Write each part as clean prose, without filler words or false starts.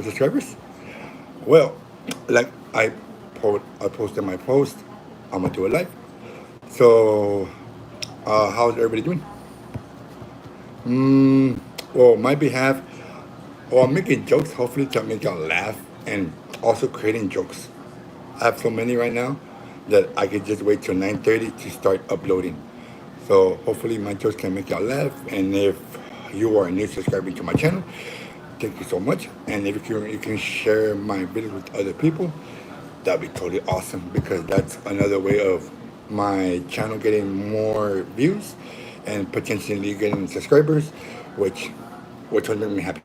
subscribers? Well, like I posted my post. I'm gonna do it live. So, how's everybody doing? Mm, well, on my behalf, well, I'm making jokes, hopefully to make y'all laugh, and also creating jokes. I have so many right now that I could just wait till 9:30 to start uploading. So hopefully my jokes can make y'all laugh. And if you are new subscribing to my channel, thank you so much. And if you can share my videos with other people, that'd be totally awesome because that's another way of my channel getting more views and potentially getting subscribers, which will make me happy.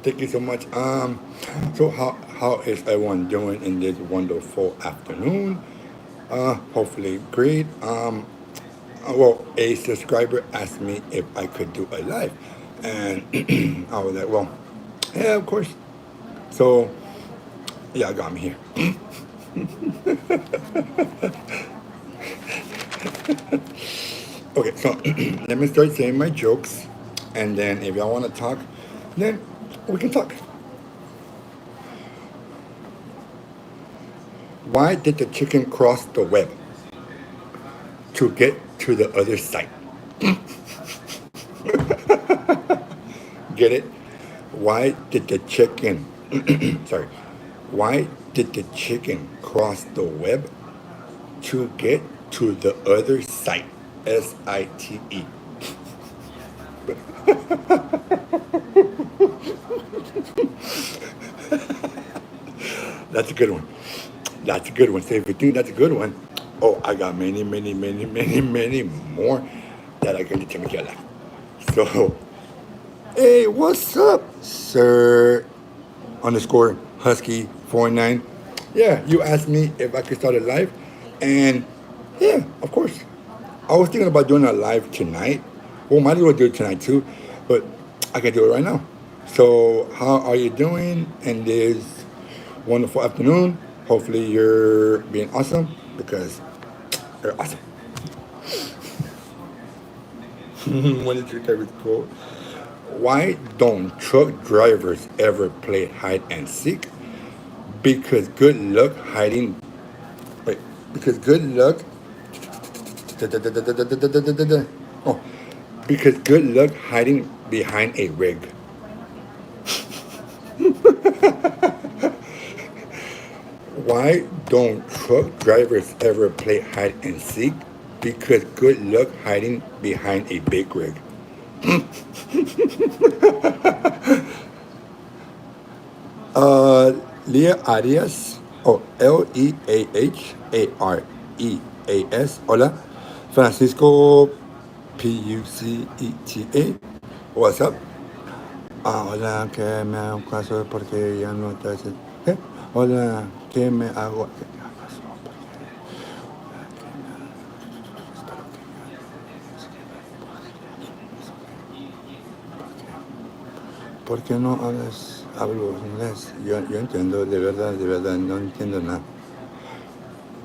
Thank you so much. So how is everyone doing in this wonderful afternoon? Hopefully great. Well, a subscriber asked me if I could do a live, and I was like, well, yeah, of course. So yeah, I got me here. Okay, so let me start saying my jokes, and then if y'all want to talk, then we can talk. Why did the chicken cross the web? To get to the other side. Get it? Why did the chicken, sorry, why did the chicken cross the web? To get to the other side. SITE. That's a good one. That's a good one. Say if you think that's a good one, oh, I got many more that I can tell you. So, hey, what's up, sir? Underscore Husky 49. Yeah, you asked me if I could start a live, and yeah, of course. I was thinking about doing a live tonight. Well, might as well do it tonight too, but I can do it right now. So, how are you doing in this wonderful afternoon? Hopefully, you're being awesome because you're awesome. When did your favorite school? Why don't truck drivers ever play hide and seek? Because good luck hiding. Wait, because good luck. Oh, because good luck hiding behind a rig. Why don't truck drivers ever play hide and seek? Because good luck hiding behind a big rig. Leah Arias, oh, Leaharareas, hola. Francisco Puceta, what's up? Hola, que me hago caso porque ya no te haces. ¿Qué? Hola, que me hago. ¿Por qué no hablo inglés? Yo entiendo, de verdad, no entiendo nada.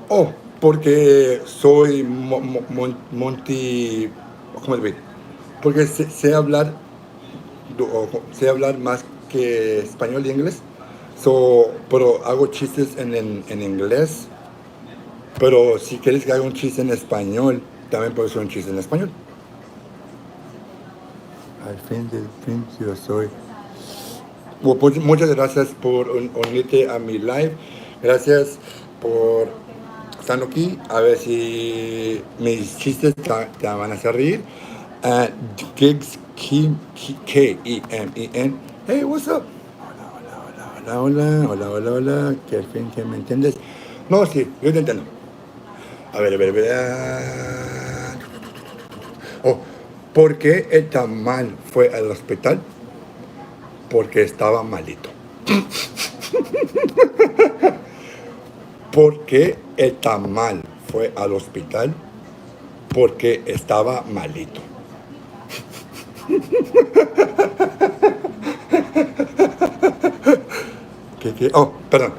Oh, porque soy Monty, ¿cómo te digo? Porque sé hablar, sé hablar más que español y inglés. So, pero hago chistes en inglés. Pero si quieres que haga un chiste en español, también puedo hacer un chiste en español. Al fin yo soy. Bueno, pues muchas gracias por unirte a mi live. Gracias por estar aquí. A ver si mis chistes te van a hacer reír. Gigs Kemen. Hey, what's up? Hola. Que al fin que me entiendes. No, sí, yo te entiendo. A ver. Oh, ¿por qué el tamal fue al hospital? Porque estaba malito. ¿Por qué el tamal fue al hospital? Porque estaba malito. ¿Qué? Oh, perdón.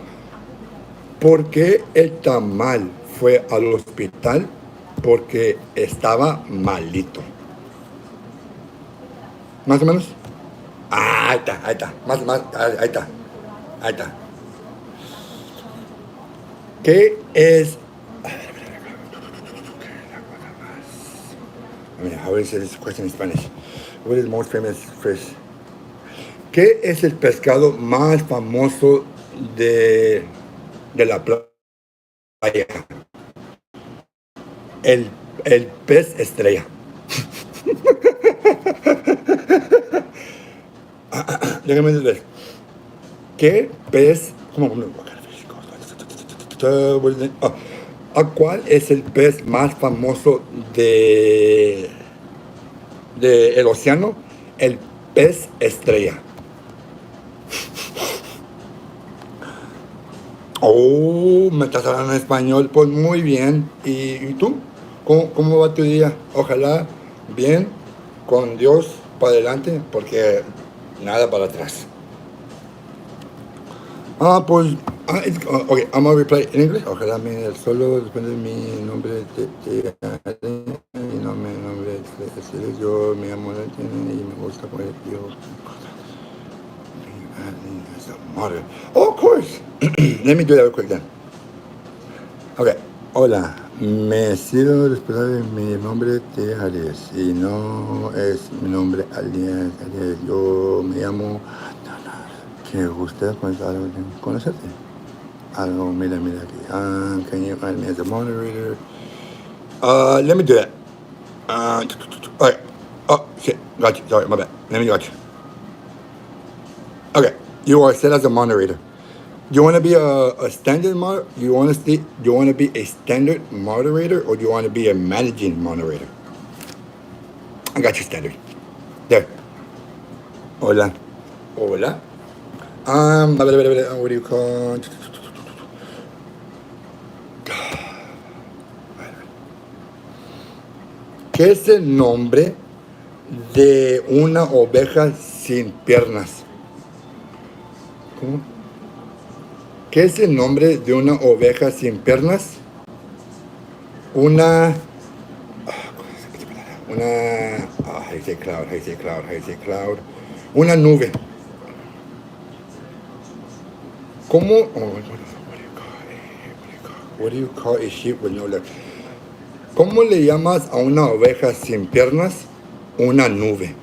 ¿Por qué el tamal fue al hospital? Porque estaba malito. ¿Más o menos? Ah, ahí está, ahí está. Más, ahí está, ahí está. ¿Qué es? I mean, how is this question in Spanish? What is the most famous fish? ¿Qué es el pescado más famoso de, de la playa? El, el pez estrella. Déjame decir. ¿Qué pez? ¿A cuál es el pez más famoso de el océano? El pez estrella. Oh, me estás hablando en español, pues muy bien. ¿Y tú? ¿Cómo va tu día? Ojalá bien, con Dios para adelante, porque nada para atrás. Pues, ok, I'm gonna replay in English. Ojalá el solo depende de mi nombre. Mi nombre es yo, me llamo y me gusta poner yo. Oh, of course. Let me do that real quick then. Okay. Hola, me sido responsable de mi nombre de Arias y no es mi nombre alias. Yo me llamo que usted puede algo de conocerte. Algo, mira aquí. Can you add me as a moderator? Let me do that. Alright. Oh, shit. Got you. Sorry, my bad. Let me got you. Okay. You are set as a moderator. You want to be a standard you want to be a standard moderator, or do you want to be a managing moderator? I got you standard. There. Hola. Hola. What do you call? ¿Qué es el nombre de una oveja sin piernas? ¿Cómo? ¿Qué es el nombre de una oveja sin piernas? How do you say cloud? Una nube. ¿Cómo? What do you call a sheep with no legs? ¿Cómo le llamas a una oveja sin piernas? Una nube.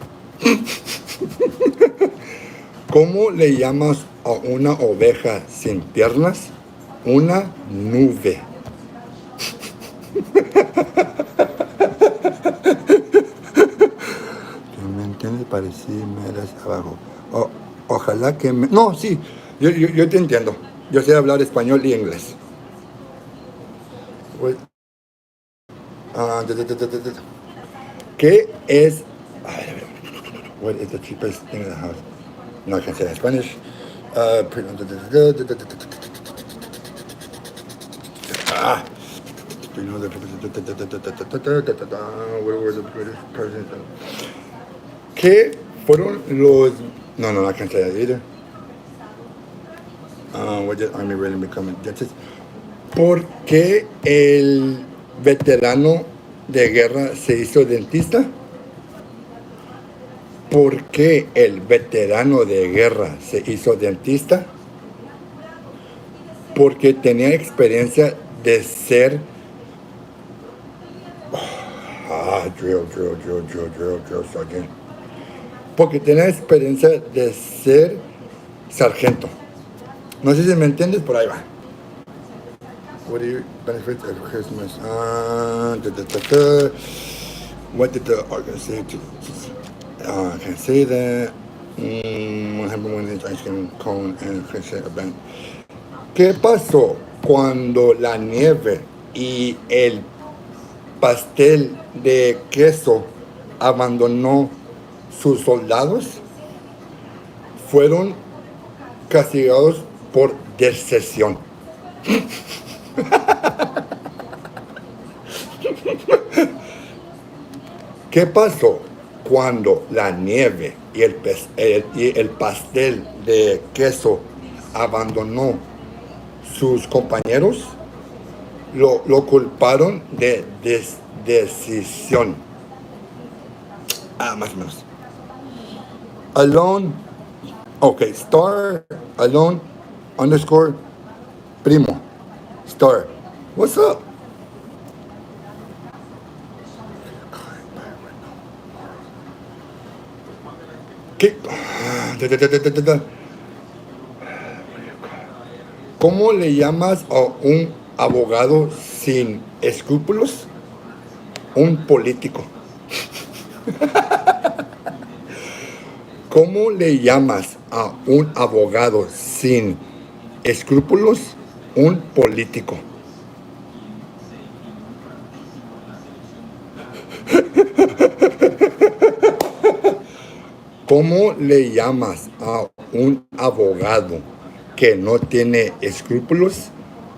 ¿Cómo le llamas a una oveja sin piernas? Una nube. ¿Me entiendes? Parecímelas abajo. Ojalá que me... No, sí, yo te entiendo. Yo sé hablar español y inglés. ¿Qué es... What is the cheapest thing in the house? No, I can't say that in Spanish. ¿Qué fueron los... No, I can't say that either. What did Army really become judges? ¿Por qué el veterano de guerra se hizo dentista? ¿Por qué el veterano de guerra se hizo dentista? Porque tenía experiencia de ser... drill, sergeant. Porque tenía experiencia de ser sargento. No sé si me entiendes, por ahí va. What do you benefit of Christmas? What did the organization... I can't say that. What happened when it's ice cream cone and Christian event? ¿Qué pasó cuando la nieve y el pastel de queso abandonó sus soldados? Fueron castigados por deserción. ¿Qué pasó cuando la nieve y el pastel de queso abandonó sus compañeros? Lo culparon de decisión. Más o menos. Alone Okay, star alone underscore primo. Star. What's up? ¿Qué? ¿Cómo le llamas a un abogado sin escrúpulos? Un político. ¿Cómo le llamas a un abogado sin escrúpulos? Un político. ¿Cómo le llamas a un abogado que no tiene escrúpulos?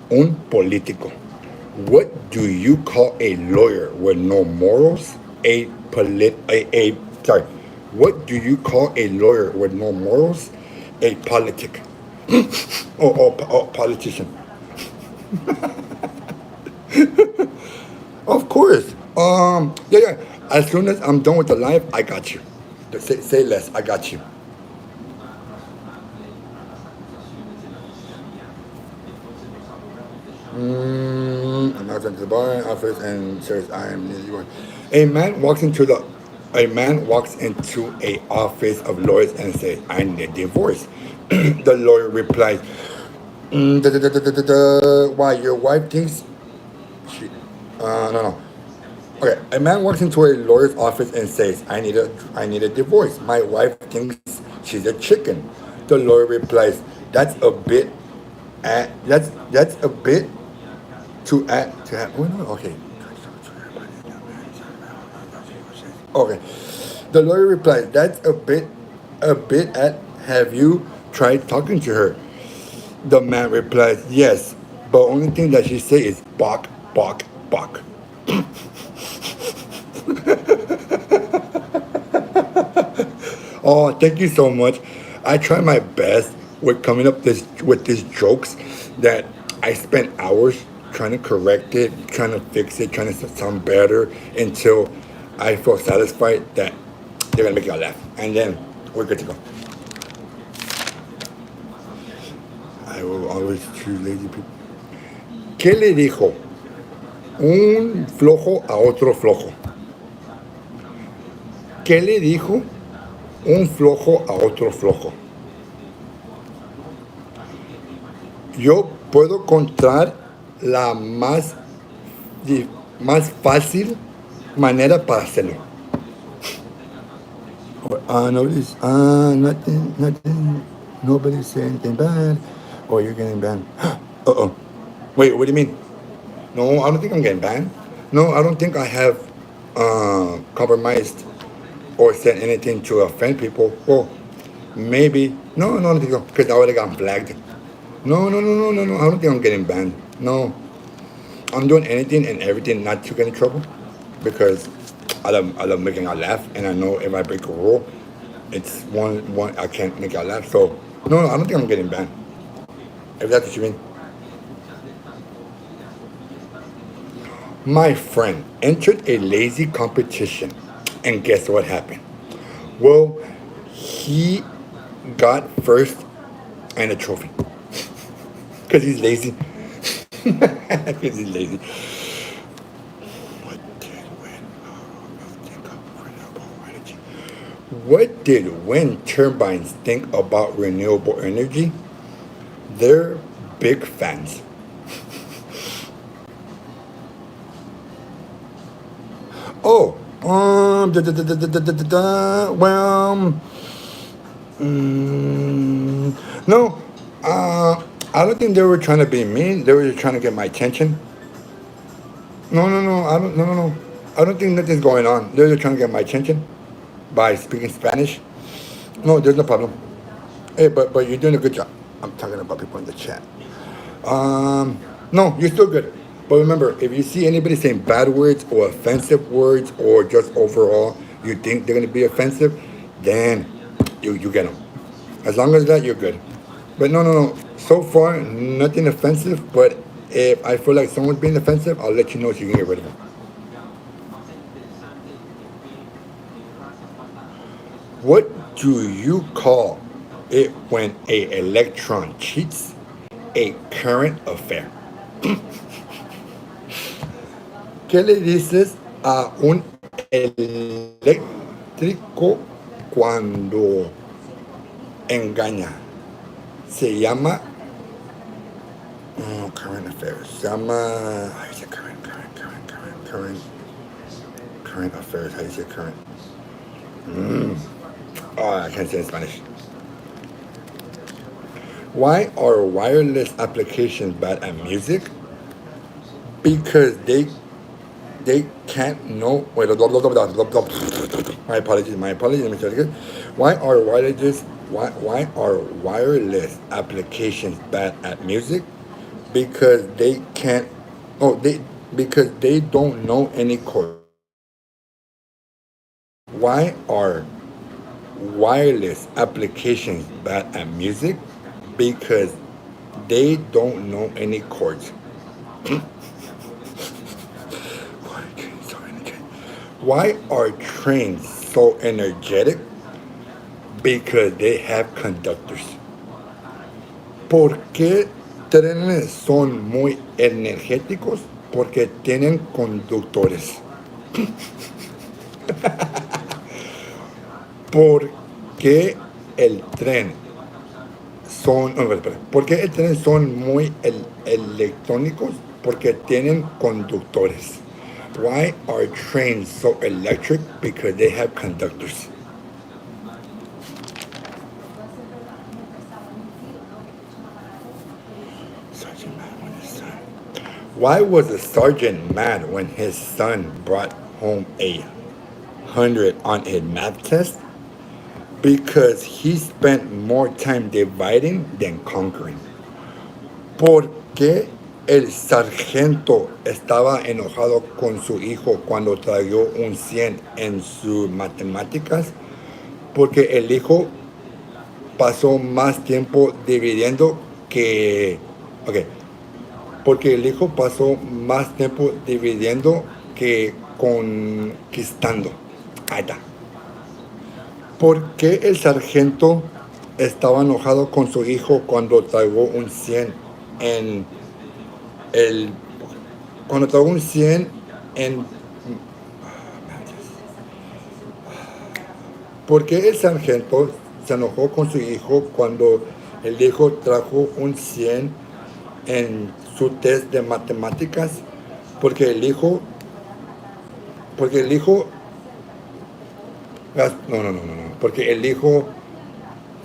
Un político. What do you call a lawyer with no morals? A sorry. What do you call a lawyer with no morals? A politic. Or politician. Of course. Yeah. As soon as I'm done with the live, I got you. Say less. I got you. I'm not to the bar office and says I am nearly one. A man walks into the a man walks into a office of lawyers and says, I need a divorce. The lawyer replies, Why your wife thinks she no. Okay, a man walks into a lawyer's office and says, I need a divorce. My wife thinks she's a chicken. The lawyer replies, That's a bit that's a bit to have. Oh, no, okay. Okay. The lawyer replied, "That's a bit at. Have you tried talking to her?" The man replies, "Yes, but only thing that she say is bark, bark, bark." Oh, thank you so much. I try my best with coming up this with these jokes that I spent hours trying to correct it, trying to fix it, trying to sound better until I feel satisfied that they're gonna make y'all laugh, and then we're good to go. I will always choose lazy people. ¿Qué le dijo un flojo a otro flojo? ¿Qué le dijo un flojo a otro flojo? Yo puedo encontrar la más fácil manera para hacerlo. Nothing, nobody said anything bad. Oh, you're getting banned. Uh-oh. Wait, what do you mean? No, I don't think I'm getting banned. No, I don't think I have compromised or said anything to offend people. Well, maybe. No, I don't think so, because I would have gotten flagged. No. I don't think I'm getting banned. No, I'm doing anything and everything not to get in trouble because I love making out laugh, and I know if I break a rule, it's one I can't make out laugh. So no, I don't think I'm getting banned. If that's what you mean. My friend entered a lazy competition, and guess what happened? Well, he got first and a trophy because he's lazy. Because he's lazy. What did wind turbines think about renewable energy? They're big fans. Oh, well, no, I don't think they were trying to be mean. They were just trying to get my attention. No, no. I don't think nothing's going on. They're just trying to get my attention by speaking Spanish. No, there's no problem. Hey, but you're doing a good job. I'm talking about people in the chat. No, you're still good. But remember, if you see anybody saying bad words or offensive words or just overall you think they're gonna be offensive, then you get them. As long as that, you're good. But no. So far, nothing offensive. But if I feel like someone's being offensive, I'll let you know so you can get rid of them. What do you call it when a electron cheats a current affair. ¿Qué le dices a un eléctrico cuando engaña? Se llama current affairs. Se llama how do you say current affairs. How do you say current? Oh, I can't say it in Spanish. Why are wireless applications bad at music? Because they can't know. Wait, my apologies. My apologies. Let me try it again. Why are wireless applications bad at music? Because they can't. Oh, they because they don't know any chords. Why are wireless applications bad at music? Because they don't know any chords. Why are trains so energetic? Because they have conductors. ¿Por qué trenes son muy energéticos? Porque tienen conductores. ¿Por qué el tren ¿Por qué el tren son muy electrónicos? Porque tienen conductores. Why are trains so electric? Because they have conductors. Sergeant mad when his son. Why was the sergeant mad when his son brought home 100 on a math test? Because he spent more time dividing than conquering. ¿Por qué el sargento estaba enojado con su hijo cuando trayó un 100 en sus matemáticas? Porque el hijo pasó más tiempo dividiendo que... Ok. Porque el hijo pasó más tiempo dividiendo que conquistando. Ahí está. ¿Por qué el sargento estaba enojado con su hijo cuando tragó un 100 en el... Cuando tragó un 100 en... ¿Por qué el sargento se enojó con su hijo cuando el hijo trajo un 100 en su test de matemáticas? Porque el hijo... Porque el hijo... No. Porque el hijo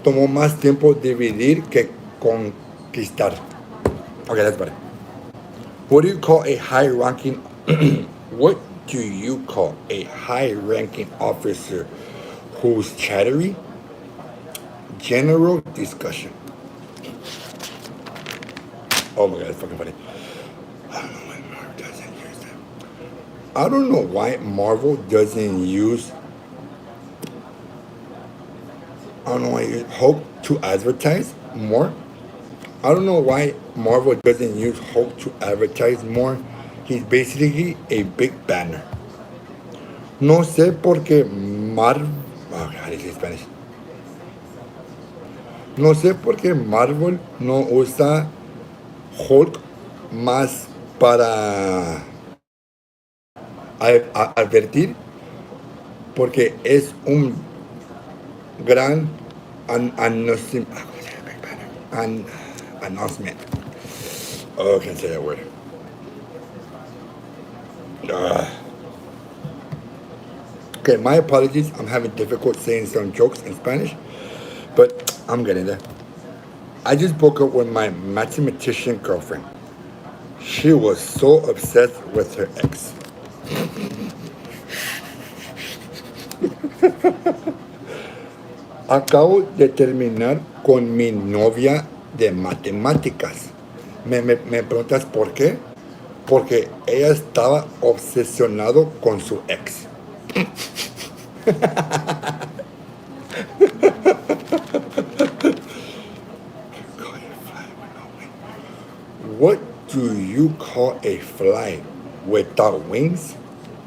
tomó más tiempo dividir que conquistar. Okay, that's better. What do you call a high-ranking... What do you call a high-ranking officer who's chattery? General discussion. Oh my god, that's fucking funny. I don't know why Marvel doesn't use Hulk to advertise more. I don't know why Marvel doesn't use Hulk to advertise more. He's basically a big banner. No sé por qué Marvel... Oh, how do you say Spanish? No sé por qué Marvel no usa Hulk más para advertir, porque es un gran announcement. Oh, I can't say that word. Okay, my apologies. I'm having difficult saying some jokes in Spanish, but I'm getting there. I just broke up with my mathematician girlfriend. She was so obsessed with her ex. Acabo de terminar con mi novia de matemáticas. Me preguntas por qué? Porque ella estaba obsesionado con su ex. What do you call a fly without wings?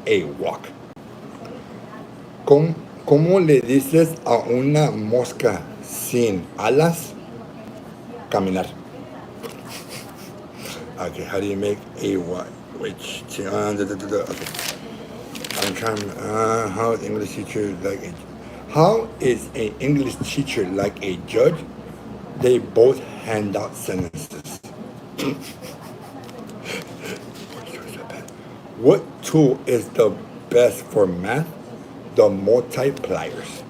A walk. ¿Cómo le dices a una mosca sin alas, caminar. Okay, how do you make a what? Which okay. I'm trying. How is English teacher like a? How is an English teacher like a judge? They both hand out sentences. What tool is the best for math? The multipliers.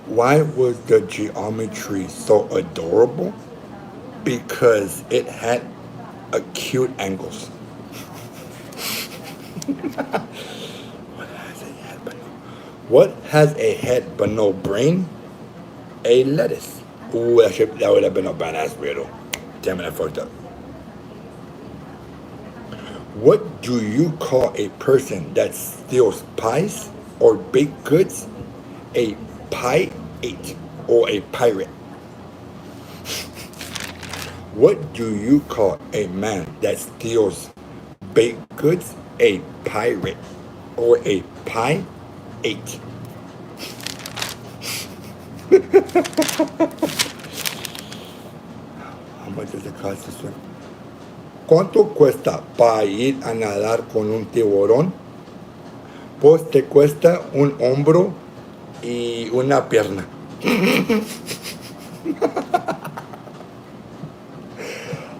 Why was the geometry so adorable? Because it had acute angles. What has a head but no brain? A lettuce. Ooh, that would have been a badass riddle. Damn it, I fucked up. What do you call a person that steals pies or baked goods? A pirate or a pirate. What do you call a man that steals baked goods? A pirate or a pie eight. How much does it cost to swim? ¿Cuánto cuesta para ir a nadar con un tiburón? Pues te cuesta un hombro y una pierna.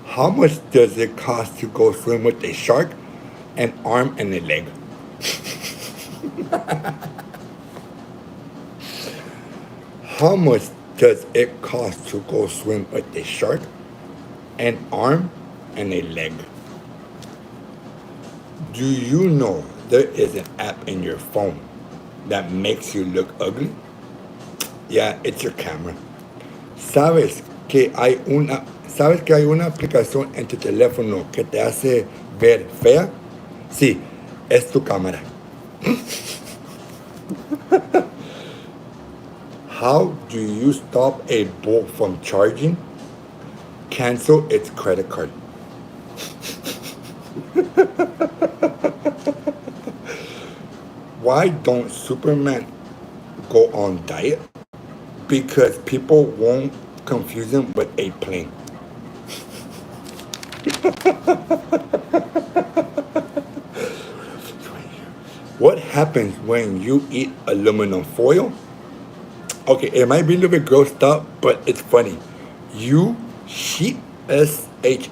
How much does it cost to go swim with a shark, an arm, and a leg? How much does it cost to go swim with a shark, an arm, and a leg? Do you know there is an app in your phone that makes you look ugly? Yeah, it's your camera. ¿Sabes que hay una aplicación en tu teléfono que te hace ver fea? Sí, es tu cámara. How do you stop a bull from charging? Cancel its credit card. Why don't Superman go on diet? Because people won't confuse him with a plane. What happens when you eat aluminum foil? Okay, it might be a little bit grossed up, but it's funny. You sheet, SHEET,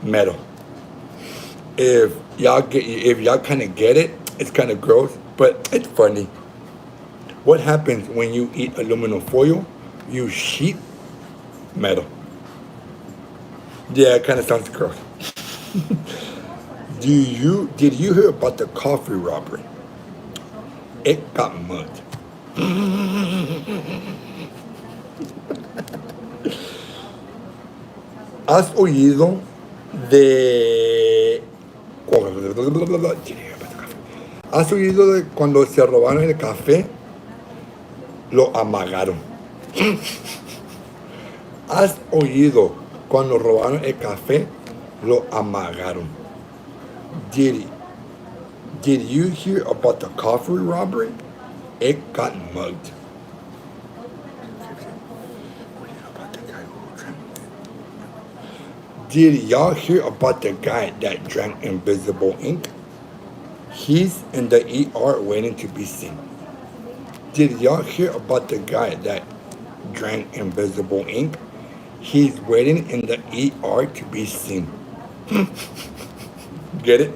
metal. If y'all kind of get it, it's kind of gross, but it's funny. What happens when you eat aluminum foil? You sheet metal. Yeah, it kind of sounds gross. Did you hear about the coffee robbery? It got mugged. ¿Has oído de... ¿Has oído de cuando se robaron el café? Lo amagaron. ¿Has oído cuando robaron el café? Lo amagaron. Did you hear about the coffee robbery? It got mugged. Did y'all hear about the guy that drank invisible ink? He's in the ER waiting to be seen. Did y'all hear about the guy that drank invisible ink? He's waiting in the ER to be seen. Get it?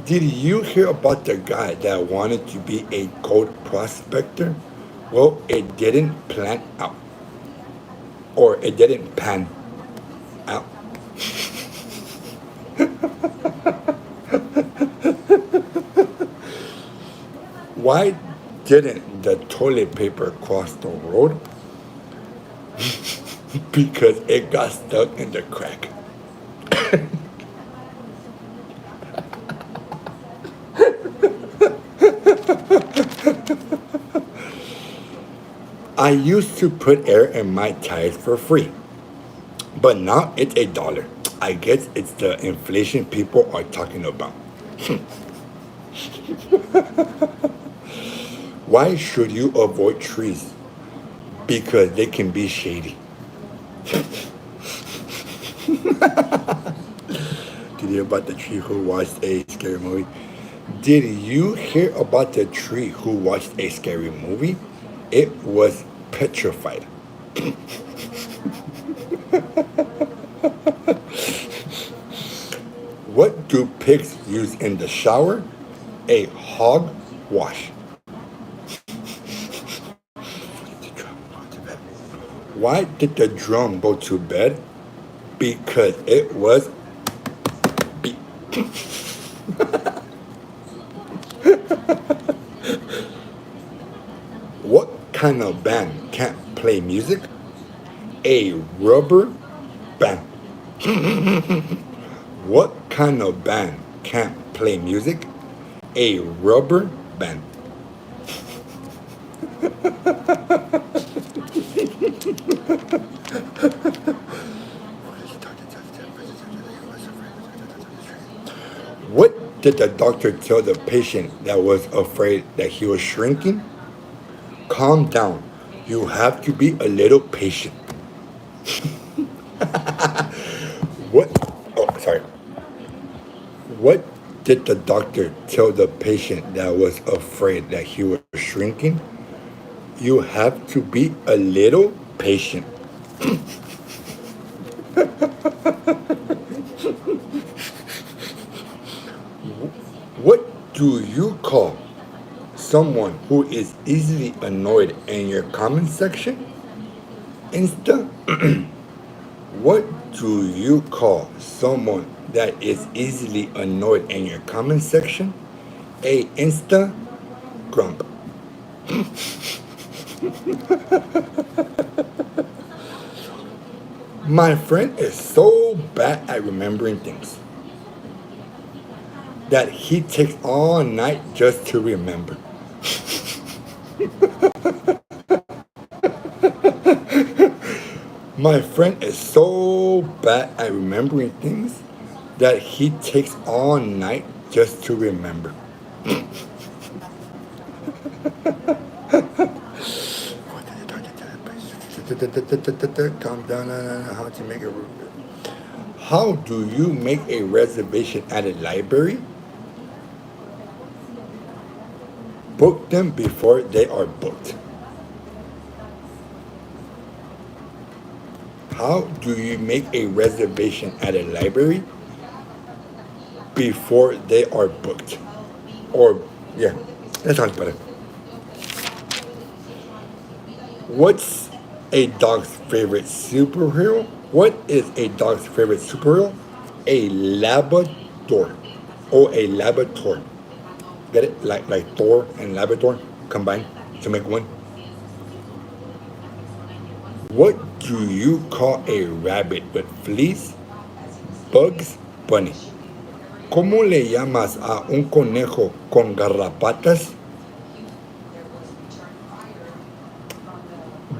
Did you hear about the guy that wanted to be a gold prospector? Well, it didn't plan out. Or it didn't pan out. Why didn't the toilet paper cross the road? Because it got stuck in the crack. I used to put air in my tires for free, but now it's $1. I guess it's the inflation people are talking about. Why should you avoid trees? Because they can be shady. Did you hear about the tree who watched a scary movie? Did you hear about the tree who watched a scary movie? It was petrified. What do pigs use in the shower? A hog wash. Why did the drum go to bed? Because it was beat. What kind of band can't play music? A rubber band. What kind of band can't play music? A rubber band. What did the doctor tell the patient that was afraid that he was shrinking? Calm down. You have to be a little patient. What? Oh, sorry. What did the doctor tell the patient that was afraid that he was shrinking? You have to be a little patient. What do you call someone who is easily annoyed in your comment section? Insta? What do you call someone that is easily annoyed in your comment section? A Insta grump. My friend is so bad at remembering things that he takes all night just to remember. My friend is so bad at remembering things that he takes all night just to remember. Calm down. How to make it. How do you make a reservation at a library? Book them before they are booked. How do you make a reservation at a library? Before they are booked. Or, yeah, that sounds better. What's a dog's favorite superhero? What is a dog's favorite superhero? A Labrador. Or a Labrador. Get it? Like Thor and Labrador combined to make one. What do you call a rabbit with fleas? Bugs Bunny. ¿Cómo le llamas a un conejo con garrapatas?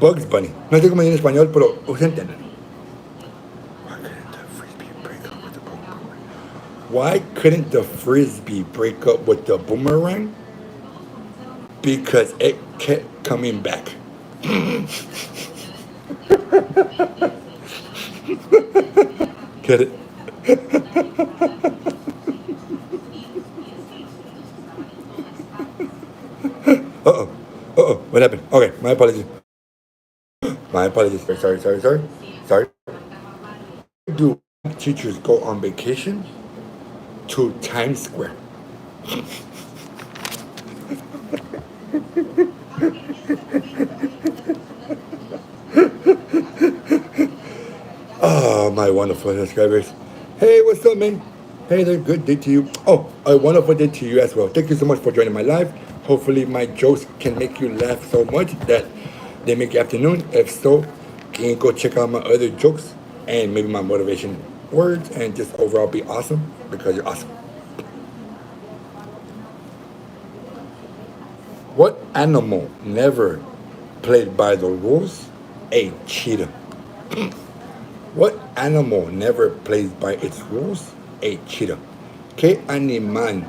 Bugs Bunny. No sé cómo dice en español, pero usted entiende. Why couldn't the frisbee break up with the boomerang? Because it kept coming back. Get it? Uh-oh. Uh-oh. What happened? Okay, my apologies. My apologies. Sorry. Do teachers go on vacation? To Times Square. Oh, my wonderful subscribers. Hey, what's up, man? Hey there, good day to you. Oh, a wonderful day to you as well. Thank you so much for joining my live. Hopefully my jokes can make you laugh so much that they make your afternoon. If so, can you go check out my other jokes and maybe my motivation words and just overall be awesome because you're awesome. What animal never played by the rules? A cheetah. What animal never plays by its rules? A cheetah. ¿Qué animal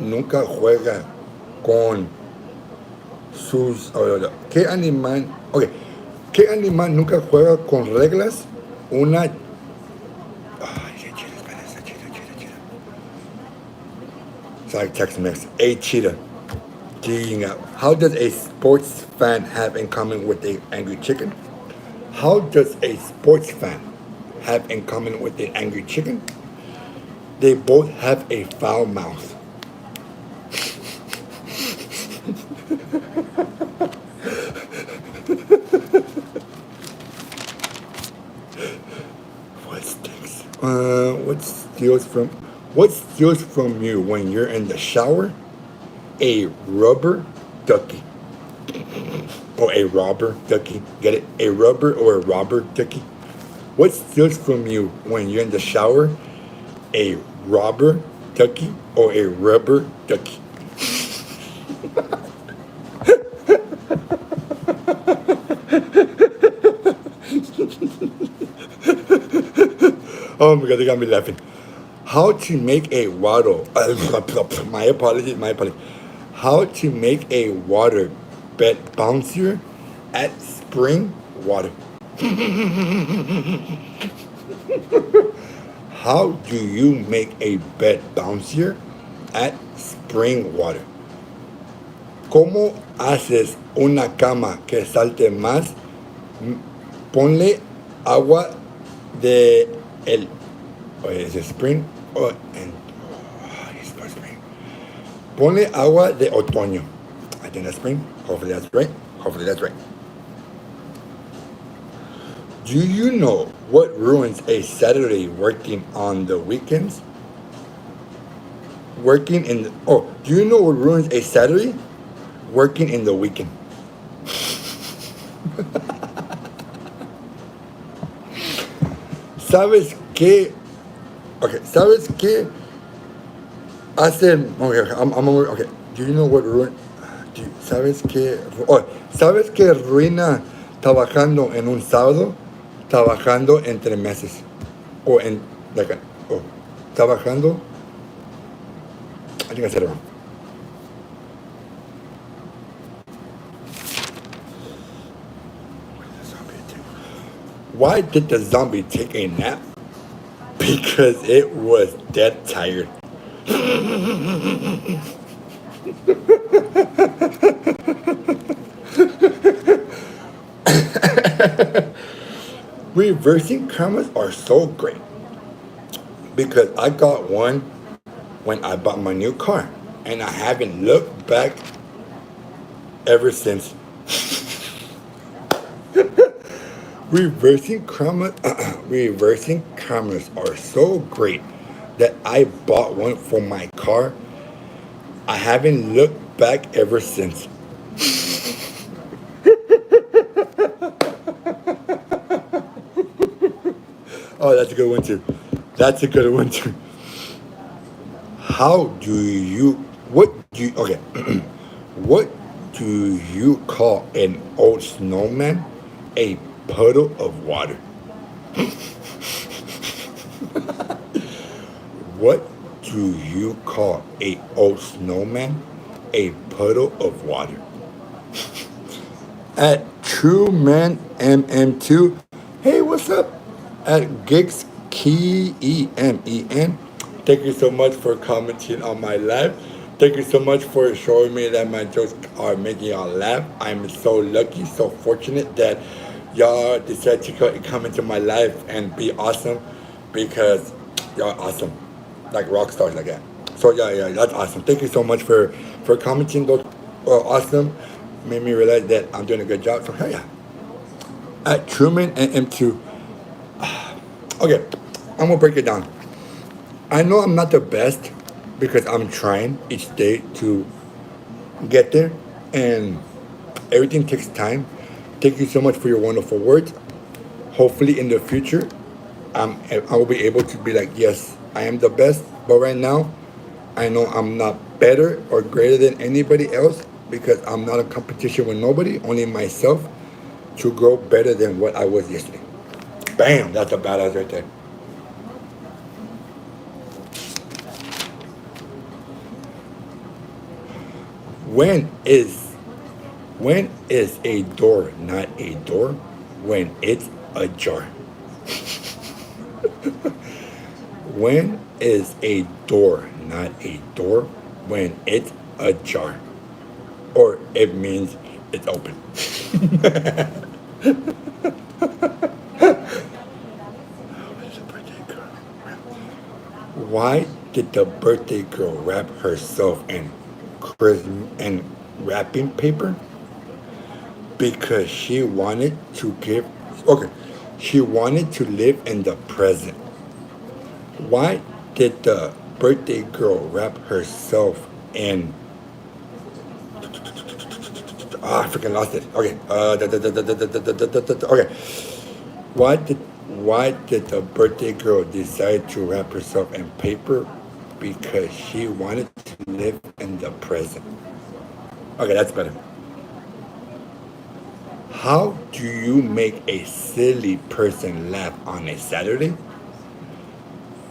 nunca juega con sus... ¿Qué animal... Ok. ¿Qué animal nunca juega con reglas? Una... Ay, cheetah, espera, cheetah. Sorry, text mix. A cheetah. Digging out. How does a sports fan have in common with a angry chicken? How does a sports fan have in common with an angry chicken? They both have a foul mouth. What sticks? What steals from you when you're in the shower? A rubber ducky. Or a robber ducky. Get it? A rubber or a robber ducky. What steals from you when you're in the shower? A robber ducky or a rubber ducky. Oh my god, they got me laughing. How to make a water? My apologies. How to make a water bed bouncier at spring water? How do you make a bed bouncier at spring water? ¿Cómo haces una cama que salte más? Ponle agua de el is it spring or and it's not spring. Ponle agua de otoño. I think that's spring. Hopefully that's right. Do you know what ruins a Saturday working on the weekends? Do you know what ruins a Saturday? Working in the weekend. ¿Sabes qué? Okay, ¿sabes qué hacen? Okay, do you know what ruin? ¿Sabes qué? ¿Sabes qué ruina trabajando en un sábado? Trabajando entre meses. O en, like, trabajando. I think I said it wrong. Why did the zombie take a nap? Because it was dead tired. Reversing cameras are so great because I got one when I bought my new car and I haven't looked back ever since. Reversing cameras are so great that I bought one for my car. I haven't looked back ever since. Oh, that's a good one too. What do you call an old snowman? A puddle of water. What do you call a old snowman? A puddle of water. At Truman MM2, hey, what's up? At Gigs KEMEN, thank you so much for commenting on my live. Thank you so much for showing me that my jokes are making y'all laugh. I'm so lucky, so fortunate that y'all decide to come into my life and be awesome because y'all awesome, like rock stars like that. So yeah, that's awesome. Thank you so much for commenting. Those are awesome. Made me realize that I'm doing a good job. So hell yeah. At Truman and M2. Okay, I'm gonna break it down. I know I'm not the best because I'm trying each day to get there, and everything takes time. Thank you so much for your wonderful words. Hopefully, in the future, I will be able to be like, yes, I am the best. But right now, I know I'm not better or greater than anybody else. because I'm not in competition with nobody, only myself, to grow better than what I was yesterday. Bam, that's a badass right there. When is when is a door not a door? When it's ajar. When is a door not a door? When it's ajar. Or it means it's open. Why did the birthday girl wrap herself in and wrapping paper? Because she wanted to give. Okay, she wanted to live in the present. Why did the birthday girl wrap herself in? Ah, I freaking lost it. Okay. Okay. Why did why did the birthday girl decide to wrap herself in paper? Because she wanted to live in the present. Okay, that's better. How do you make a silly person laugh on a Saturday?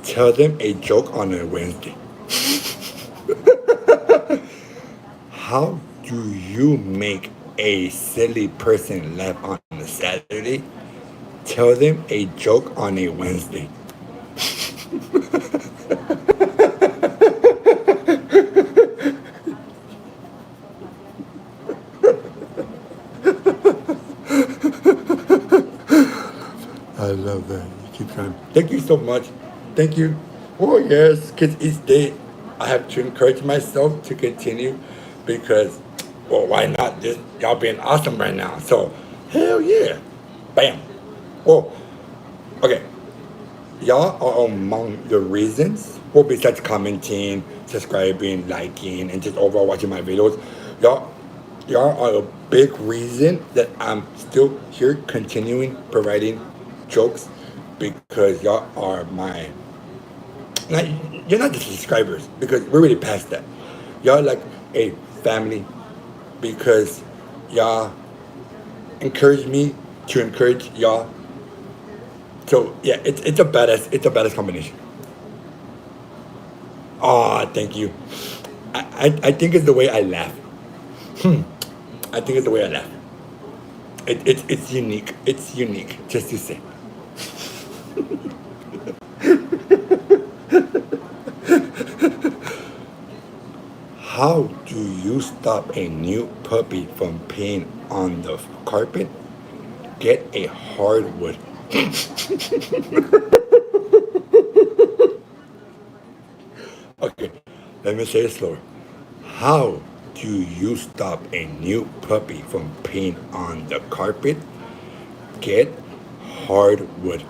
Tell them a joke on a Wednesday. How do you make a silly person laugh on a Saturday? Tell them a joke on a Wednesday. I love that. You keep trying. Thank you so much. Thank you. Oh yes, because each day I have to encourage myself to continue because, well, why not? Just y'all being awesome right now. So, hell yeah, bam. Oh, okay. Y'all are among the reasons. Well, besides commenting, subscribing, liking, and just overall watching my videos, y'all, y'all are a big reason that I'm still here, continuing providing jokes because y'all are my. Not, you're not just subscribers because we're really past that. Y'all like a family because y'all encourage me to encourage y'all. So yeah, it's a badass combination. Oh, thank you. I think it's the way I laugh. I think it's the way I laugh. It's unique. It's unique, just to say. How do you stop a new puppy from peeing on the carpet? Get a hardwood. Okay, let me say it slower. How do you stop a new puppy from peeing on the carpet? Get hardwood.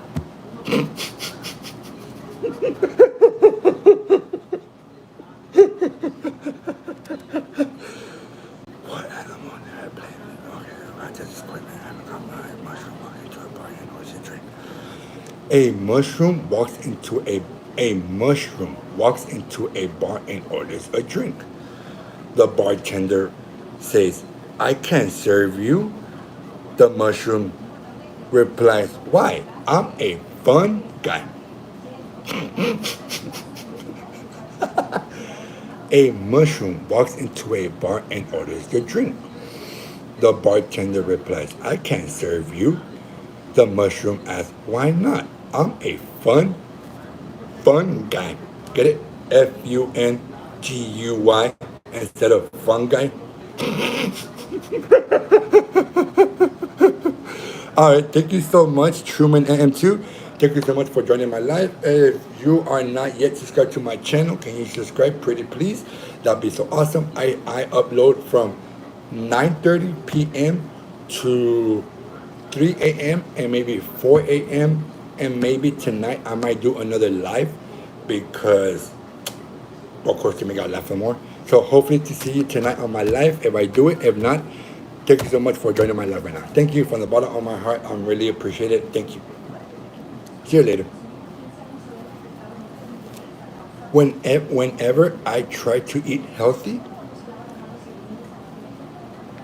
What animal did I play with? Okay, I just quit. I haven't got my mushroom walking into a party and was a drink. A mushroom walks into a mushroom walks into a bar and orders a drink. The bartender says, "I can't serve you." The mushroom replies, "Why? I'm a fun guy." A mushroom walks into a bar and orders your drink. The bartender replies, "I can't serve you." The mushroom asks, "Why not? I'm a fun guy." Get it? FUNGUY instead of fun guy. All right, thank you so much, Truman AM2. Thank you so much for joining my live. If you are not yet subscribed to my channel, can you subscribe, pretty please? That'd be so awesome. I upload from 9:30 p.m. to 3 a.m. and maybe 4 a.m. and maybe tonight I might do another live because, of course, to make I laugh some more. So hopefully to see you tonight on my live if I do it. If not, thank you so much for joining my live right now. Thank you from the bottom of my heart. I really appreciate it. Thank you. See you later. Whenever I try to eat healthy,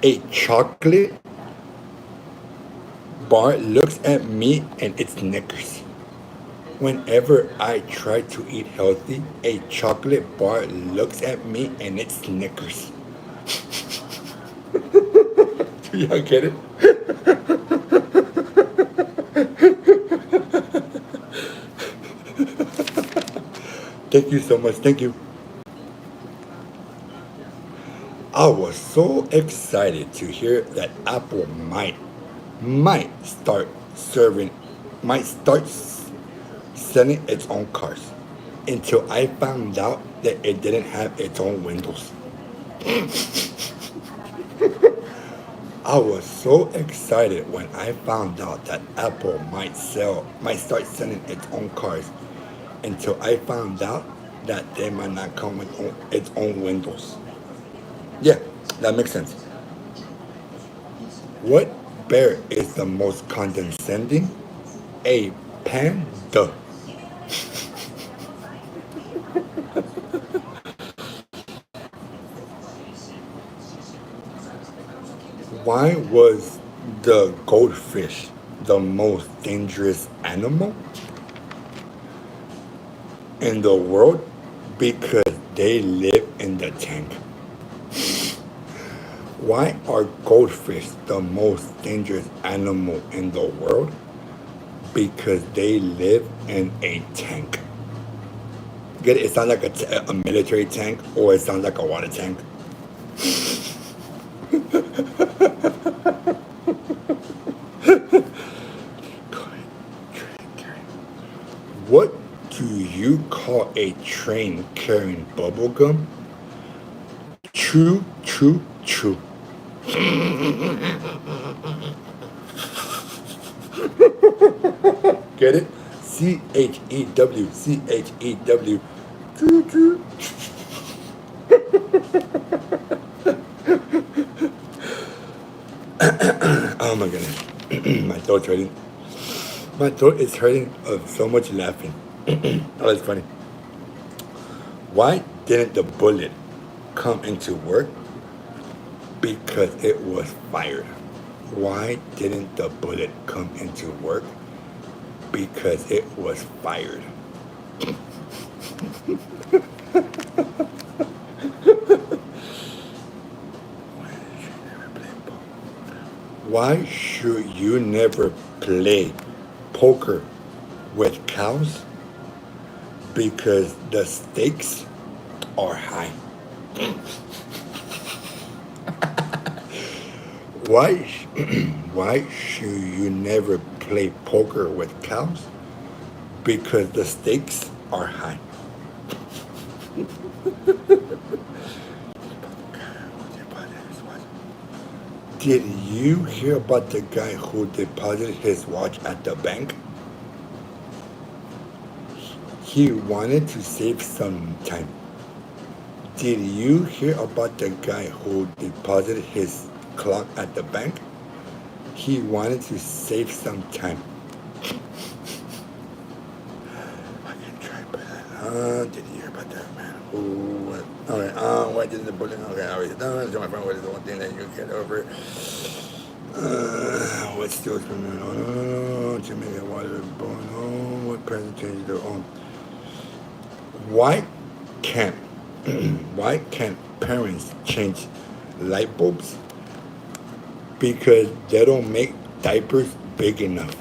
A chocolate bar looks at me and it snickers. Whenever I try to eat healthy, a chocolate bar looks at me and it snickers. Do y'all get it? Thank you so much. Thank you. I was so excited to hear that Apple might start serving might start selling its own cars until I found out that it didn't have its own windows. I was so excited when I found out that Apple might start selling its own cars until I found out that they might not come with its own windows. Yeah, that makes sense. What bear is the most condescending? A panda. Why was the goldfish the most dangerous animal in the world? Because they live in the tank. Why are goldfish the most dangerous animal in the world? Because they live in a tank. Get it? It sounds like a military tank, or it sounds like a water tank. What do you call a train carrying bubble gum? Choo choo choo. Get it? Chew. Choo choo. Oh my goodness. My throat's hurting. My throat is hurting of so much laughing. Oh, that's funny. Why didn't the bullet come into work? Because it was fired. Why didn't the bullet come into work? Because it was fired. Why should you never play poker with cows? Because the stakes are high. Why, why should you never play poker with cows? Because the stakes are high. Did you hear about the guy who deposited his watch at the bank? He wanted to save some time. Did you hear about the guy who deposited his clock at the bank? He wanted to save some time. I can try, but did you hear about that man? Who? Okay. Why did the bullet? Okay, I already done. So my friend, what is the one thing that you get over? What still going on? To make it water born on. What present changed their own? Why can't why can't parents change light bulbs? Because they don't make diapers big enough.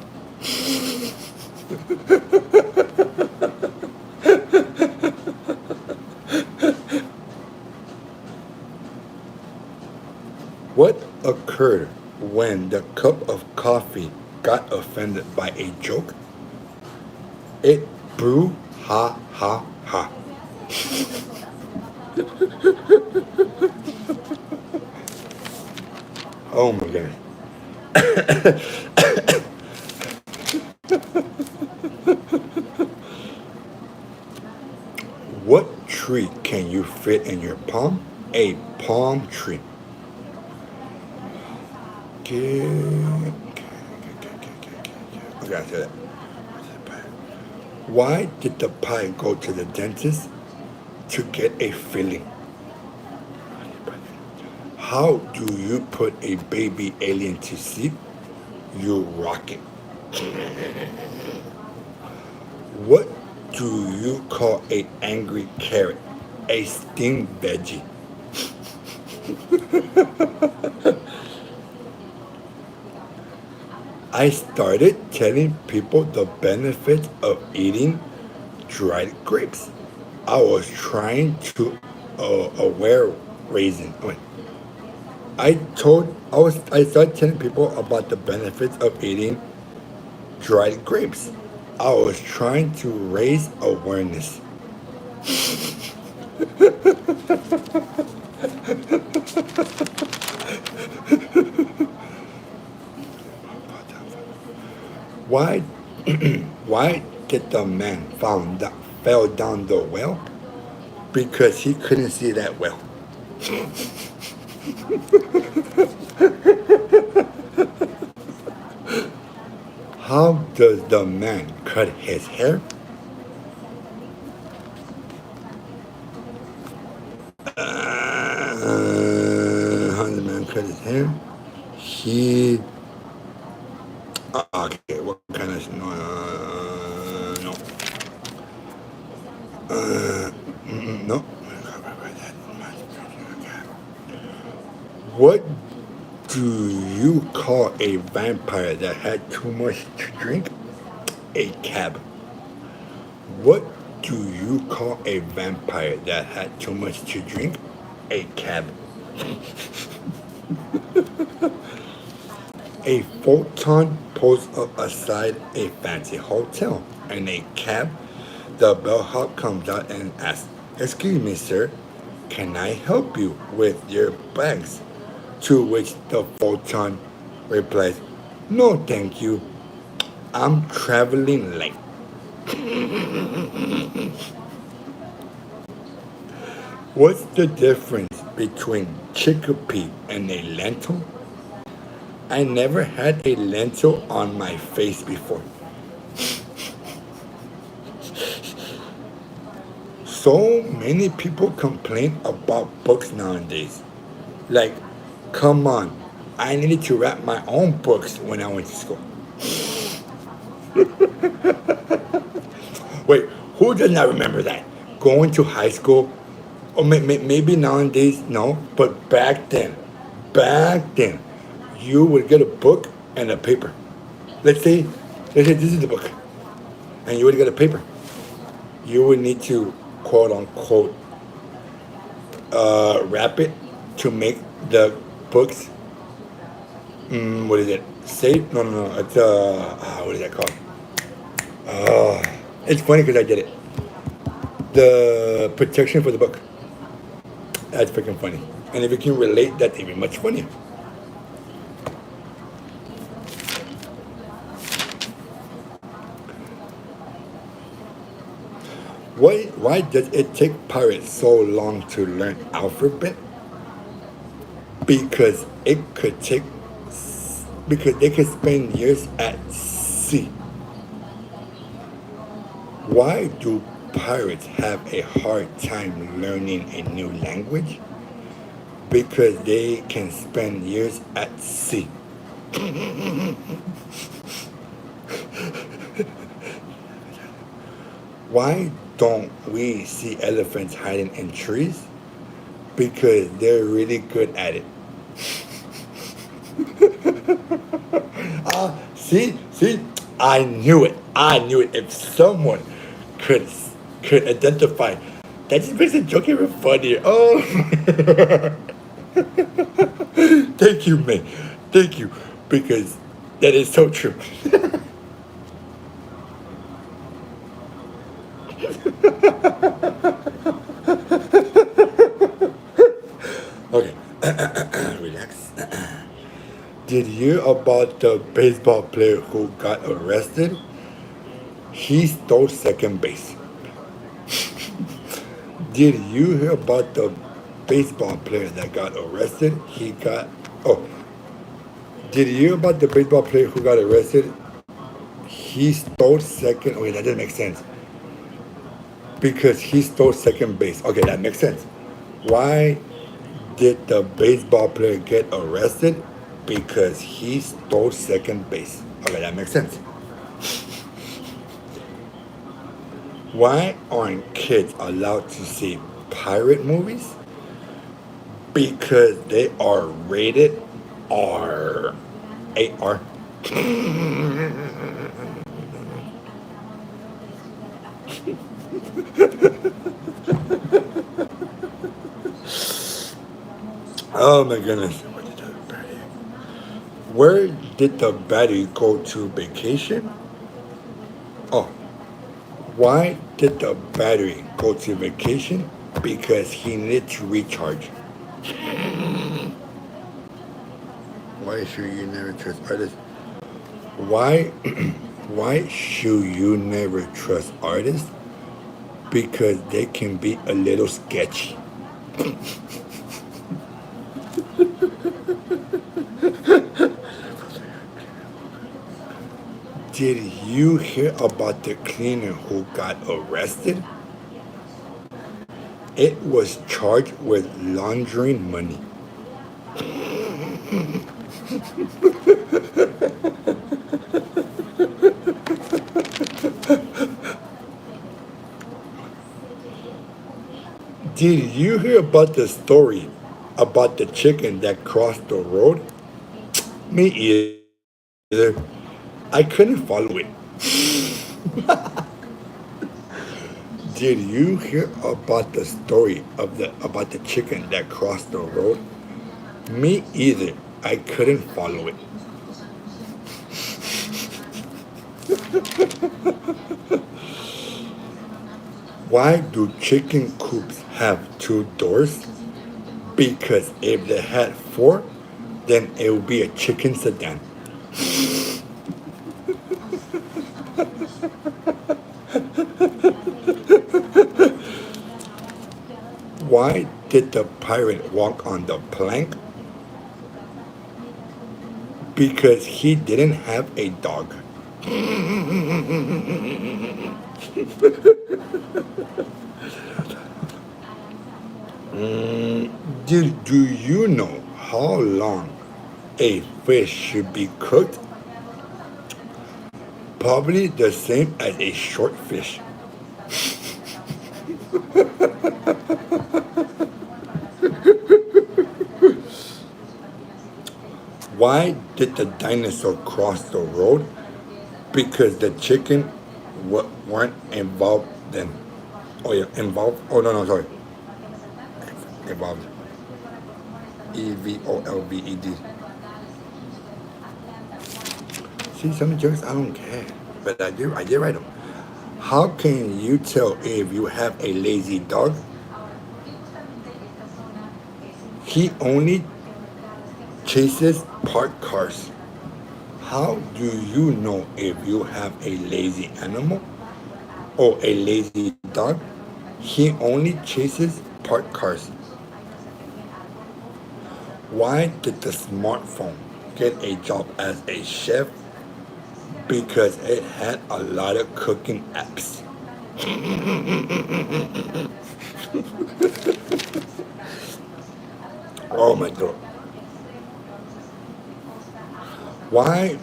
What occurred when the cup of coffee got offended by a joke? It brew ha ha ha. Oh my god. What tree can you fit in your palm? A palm tree. Okay, I gotta say that. Why did the pie go to the dentist? To get a filling. How do you put a baby alien to sleep? You rock it. What do you call a angry carrot? A steamed veggie. I started telling people the benefits of eating dried grapes. I was trying to aware raisin. I started telling people about the benefits of eating dried grapes. I was trying to raise awareness. Why why did the man fell down the well? Because he couldn't see that well. How does the man cut his hair? How does the man cut his hair? He okay. What kind of no? No. What do you call a vampire that had too much to drink? A cab. What do you call a vampire that had too much to drink? A cab. A photon pulls up aside a fancy hotel. In a cab, the bellhop comes out and asks, "Excuse me, sir, can I help you with your bags?" To which the photon replies, "No, thank you. I'm traveling late." What's the difference between chickpea and a lentil? I never had a lentil on my face before. So many people complain about books nowadays. Like, come on, I needed to wrap my own books when I went to school. Wait, who does not remember that? Going to high school, or maybe nowadays, no, but back then, you would get a book and a paper. Let's say this is the book, and you would get a paper. You would need to quote unquote wrap it to make the books. What is it? Safe? No, no, no. It's what is that called? Uh, it's funny because I did it. The protection for the book. That's freaking funny. And if you can relate, that's even much funnier. Why does it take pirates so long to learn alphabet? Because it could take because they could spend years at sea. Why do pirates have a hard time learning a new language? Because they can spend years at sea. Why don't we see elephants hiding in trees? Because they're really good at it. See, I knew it. I knew it. If someone could could identify, that just makes the joke even funnier. Oh, thank you, man. Thank you, because that is so true. Okay, relax. Did you hear about the baseball player who got arrested? He stole second base. Did you hear about the baseball player that got arrested? He got. Oh, did you hear about the baseball player who got arrested? He stole second. Okay, that doesn't make sense. Because he stole second base. Okay, that makes sense. Why Did the baseball player get arrested because he stole second base? Okay, that makes sense. Why aren't kids allowed to see pirate movies? Because they are rated R. AR. Oh my goodness. Where did the battery go to vacation? Oh, why did the battery go to vacation? Because he needed to recharge. Why should you never trust artists? Why why should you never trust artists? Because they can be a little sketchy. Did you hear about the cleaner who got arrested? It was charged with laundering money. Did you hear about the story about the chicken that crossed the road? Me either. I couldn't follow it. Did you hear about the story of the about the chicken that crossed the road? Me either. I couldn't follow it. Why do chicken coops have two doors? Because if they had four, then it would be a chicken sedan. Why did the pirate walk on the plank? Because he didn't have a dog. Do you know how long a fish should be cooked? Probably the same as a short fish. Why did the dinosaur cross the road? Because the chicken weren't involved then. Oh yeah, involved. Oh no, no, sorry, involved. Evolved. See, some jokes I don't care, but I did write them. How can you tell if you have a lazy dog? He only chases parked cars. How do you know if you have a lazy animal or a lazy dog? He only chases parked cars. Why did the smartphone get a job as a chef? Because it had a lot of cooking apps. Oh my god. Why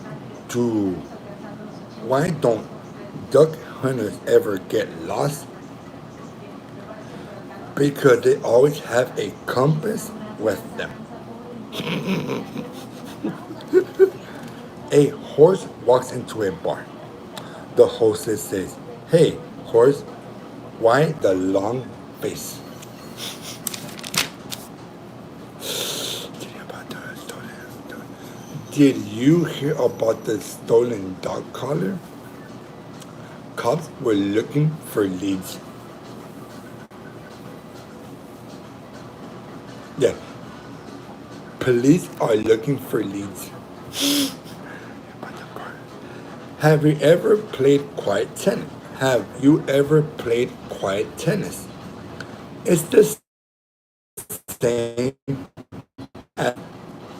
do why don't duck hunters ever get lost? Because they always have a compass with them. A horse walks into a bar. The hostess says, "Hey, horse, why the long face?" Did you hear about the stolen dog collar? Cops were looking for leads. Yeah, police are looking for leads. Have you ever played quiet tennis? Have you ever played quiet tennis? It's the same as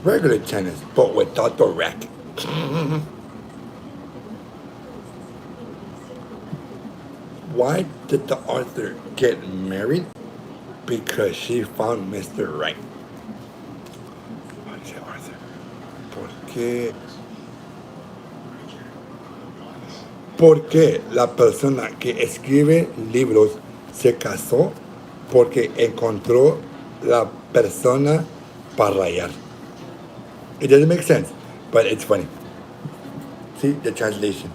regular tennis, but without the racket. Why did the author get married? Because she found Mr. Right. ¿Por qué la persona que escribe libros se casó? Porque encontró la persona para rayar. It doesn't make sense, but it's funny. See the translation.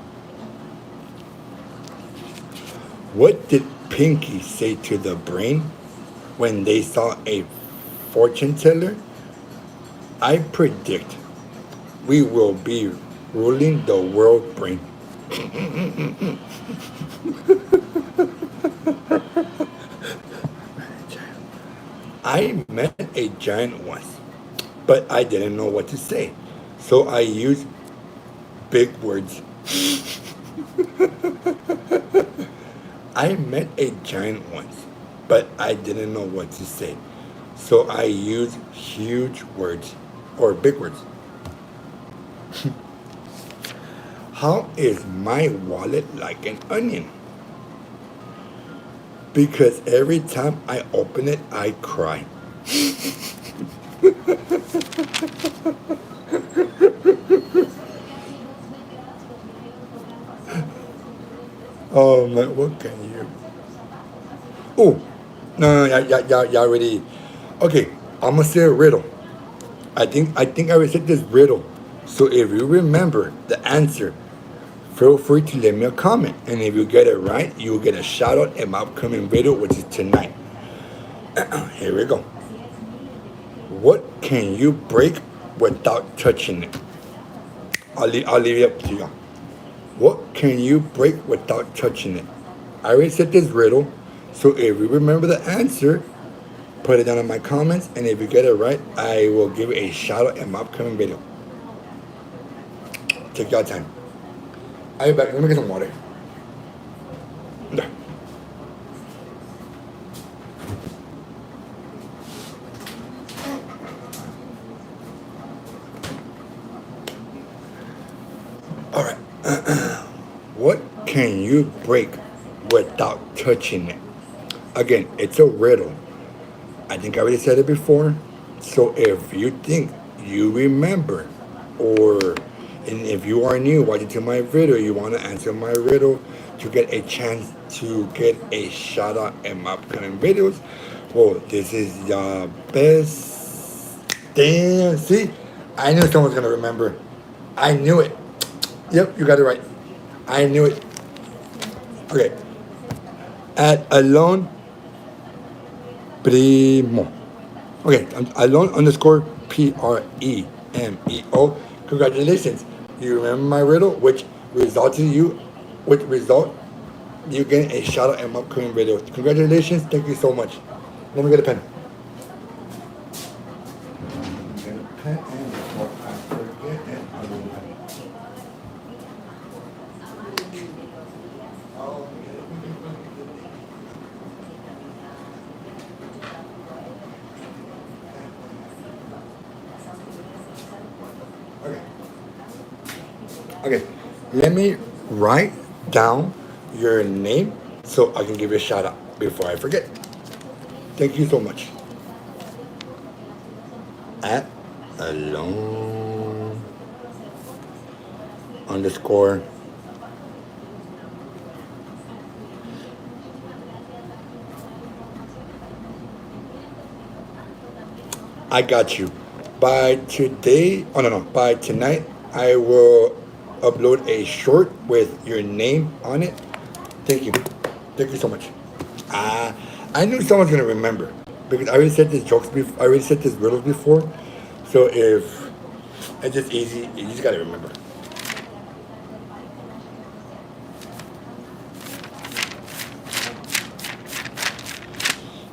What did Pinky say to the brain when they saw a fortune teller? I predict we will be ruling the world, brain. I met a giant once, but I didn't know what to say. So I used big words. I met a giant once, but I didn't know what to say. So I used huge words or big words. How is my wallet like an onion? Because every time I open it, I cry. Oh man, what can you? Oh, no, y'all already. Okay, I'm gonna say a riddle. I think I already said this riddle. So if you remember the answer, feel free to leave me a comment. And if you get it right, you will get a shout out in my upcoming video, which is tonight. Here we go. What can you break without touching it? I'll leave it up to you. What can you break without touching it? I already said this riddle, so if you remember the answer, put it down in my comments, and if you get it right, I will give you a shout out in my upcoming video. Take your time. I'll be back. Let me get some water. All right. What can you break without touching it? Again, it's a riddle. I think I already said it before. So if you think you remember, or and if you are new watching to my video, you want to answer my riddle to get a chance to get a shout out in my upcoming videos, well, this is your best. Damn, see, I knew someone's gonna remember. I knew it. Yep, you got it right. I knew it. Okay. At Alone Primo. Okay, Alone underscore Premeo. Congratulations. You remember my riddle, which resulted you, which result you getting a shout out in my upcoming video. Congratulations. Thank you so much. Let me get a pen. Get a pen and before I forget it, I will pen. Okay. Okay. Let me write down your name so I can give you a shout out before I forget. Thank you so much. At alone underscore I got you. By today, oh no, no, by tonight, I will upload a short with your name on it. Thank you. Thank you so much. Ah, I knew someone's gonna remember because I already said this jokes before. I already said this riddles before. So if it's just easy, you just gotta remember.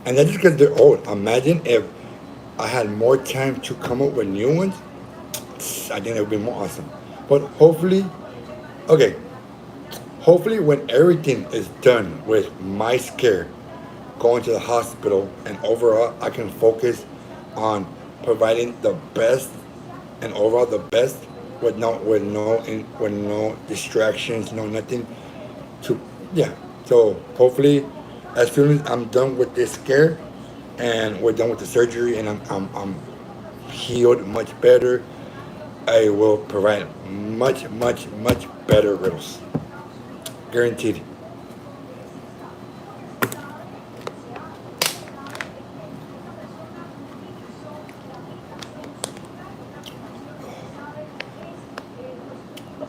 And that's just because they're old. Imagine if I had more time to come up with new ones. I think that would be more awesome. But hopefully, okay. Hopefully, when everything is done with my scare, going to the hospital, and overall, I can focus on providing the best and overall the best with no distractions, no nothing to yeah. So hopefully, as soon as I'm done with this scare, and we're done with the surgery, and I'm healed much better, I will provide much, much, much better riddles. Guaranteed.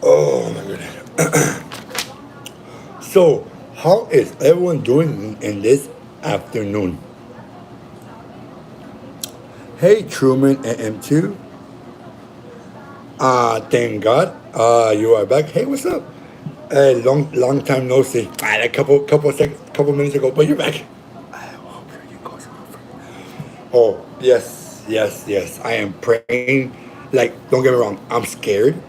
Oh my goodness. So, how is everyone doing in this afternoon? Hey, Truman and M2. Thank God. You are back. Hey, what's up? Long time no see. A couple minutes ago, but you're back. I hope you go Oh, yes, yes, yes. I am praying. Like, don't get me wrong. I'm scared.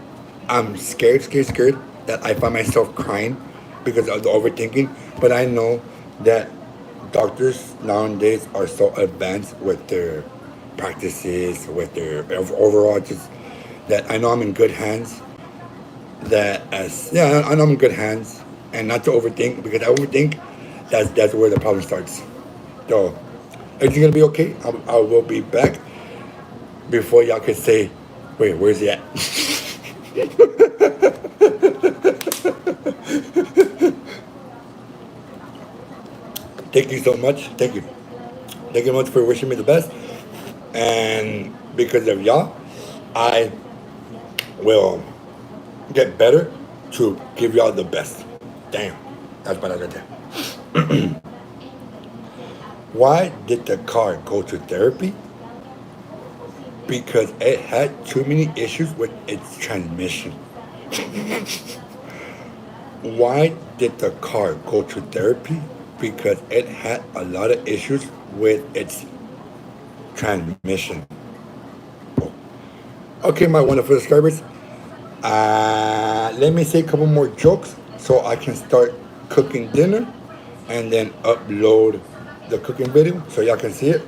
I'm scared, scared, scared that I find myself crying because of the overthinking. But I know that doctors nowadays are so advanced with their practices, with their overall just that I know I'm in good hands. That as yeah, I know I'm in good hands, and not to overthink because I overthink. That's where the problem starts. So everything's gonna be okay. I will be back before y'all could say, "Wait, where's he at?" Thank you so much. Thank you. Thank you much for wishing me the best. And because of y'all, I will get better to give y'all the best. Damn, that's what I got there. Why did the car go to therapy? Because it had too many issues with its transmission. Why did the car go to therapy? Because it had a lot of issues with its transmission. Okay, my wonderful subscribers. Let me say a couple more jokes so I can start cooking dinner and then upload the cooking video so y'all can see it.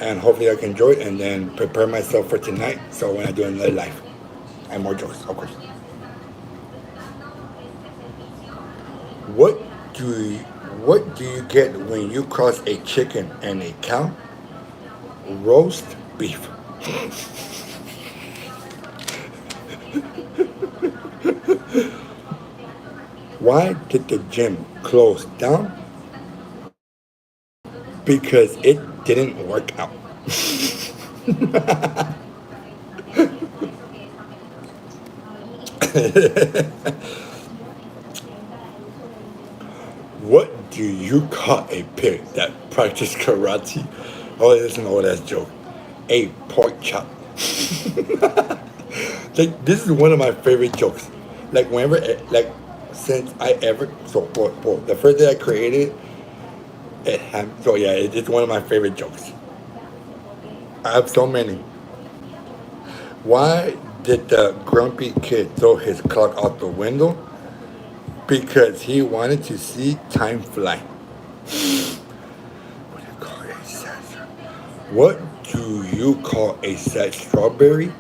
And hopefully I can enjoy it and then prepare myself for tonight so when I do another live. And more jokes, of course. What do you, what do you get when you cross a chicken and a cow? Roast beef. Why did the gym close down? Because it didn't work out. What do you call a pig that practices karate? Oh, this is an old ass joke. A pork chop. Like this is one of my favorite jokes. Like whenever, like since I ever well, the first day I created it, so yeah, it's one of my favorite jokes. I have so many. Why did the grumpy kid throw his clock out the window? Because he wanted to see time fly. What do you call a sad What do you call a sad strawberry?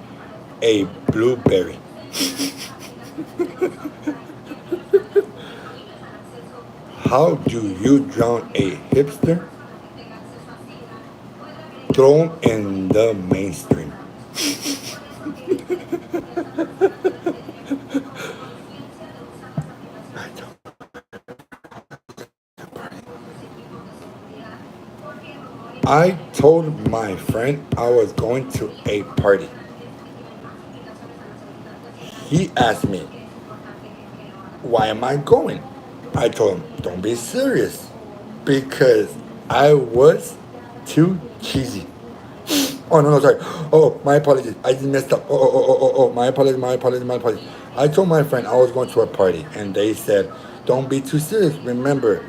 A blueberry. How do you drown a hipster? Thrown in the mainstream. I told my friend I was going to a party. He asked me, why am I going? I told him, don't be serious. Because I was too cheesy. Oh, no, no, sorry. Oh, my apologies. I just messed up. Oh, my apologies, my apologies, my apologies. I told my friend I was going to a party, and they said, don't be too serious. Remember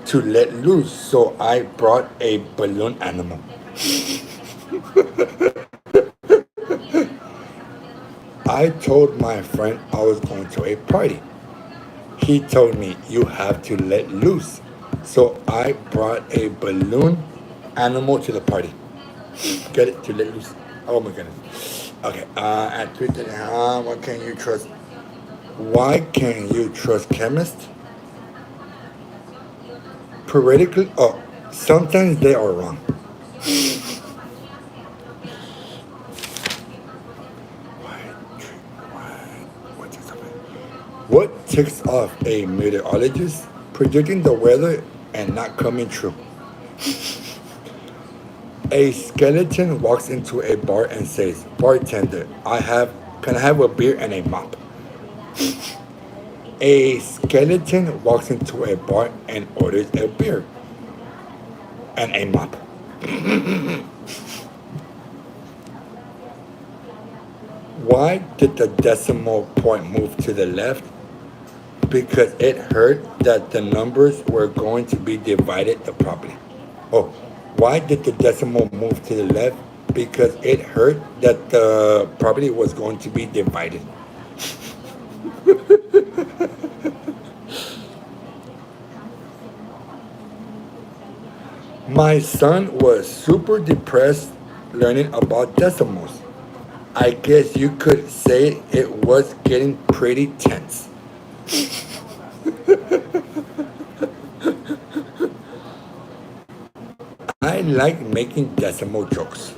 to let loose. So I brought a balloon animal. I told my friend I was going to a party. He told me you have to let loose. So I brought a balloon animal to the party. Get it? To let loose. Oh my goodness. Okay. At Twitter, what can you trust? Why can you trust chemists? Periodically, oh, sometimes they are wrong. ticks off a meteorologist predicting the weather and not coming true. A skeleton walks into a bar and says, "Bartender, can I have a beer and a mop?" A skeleton walks into a bar and orders a beer and a mop. Why did the decimal point move to the left? Because it heard that the numbers were going to be divided the properly. Oh, why did the decimal move to the left? Because it heard that the property was going to be divided. My son was super depressed learning about decimals. I guess you could say it was getting pretty tense. I like making decimal jokes.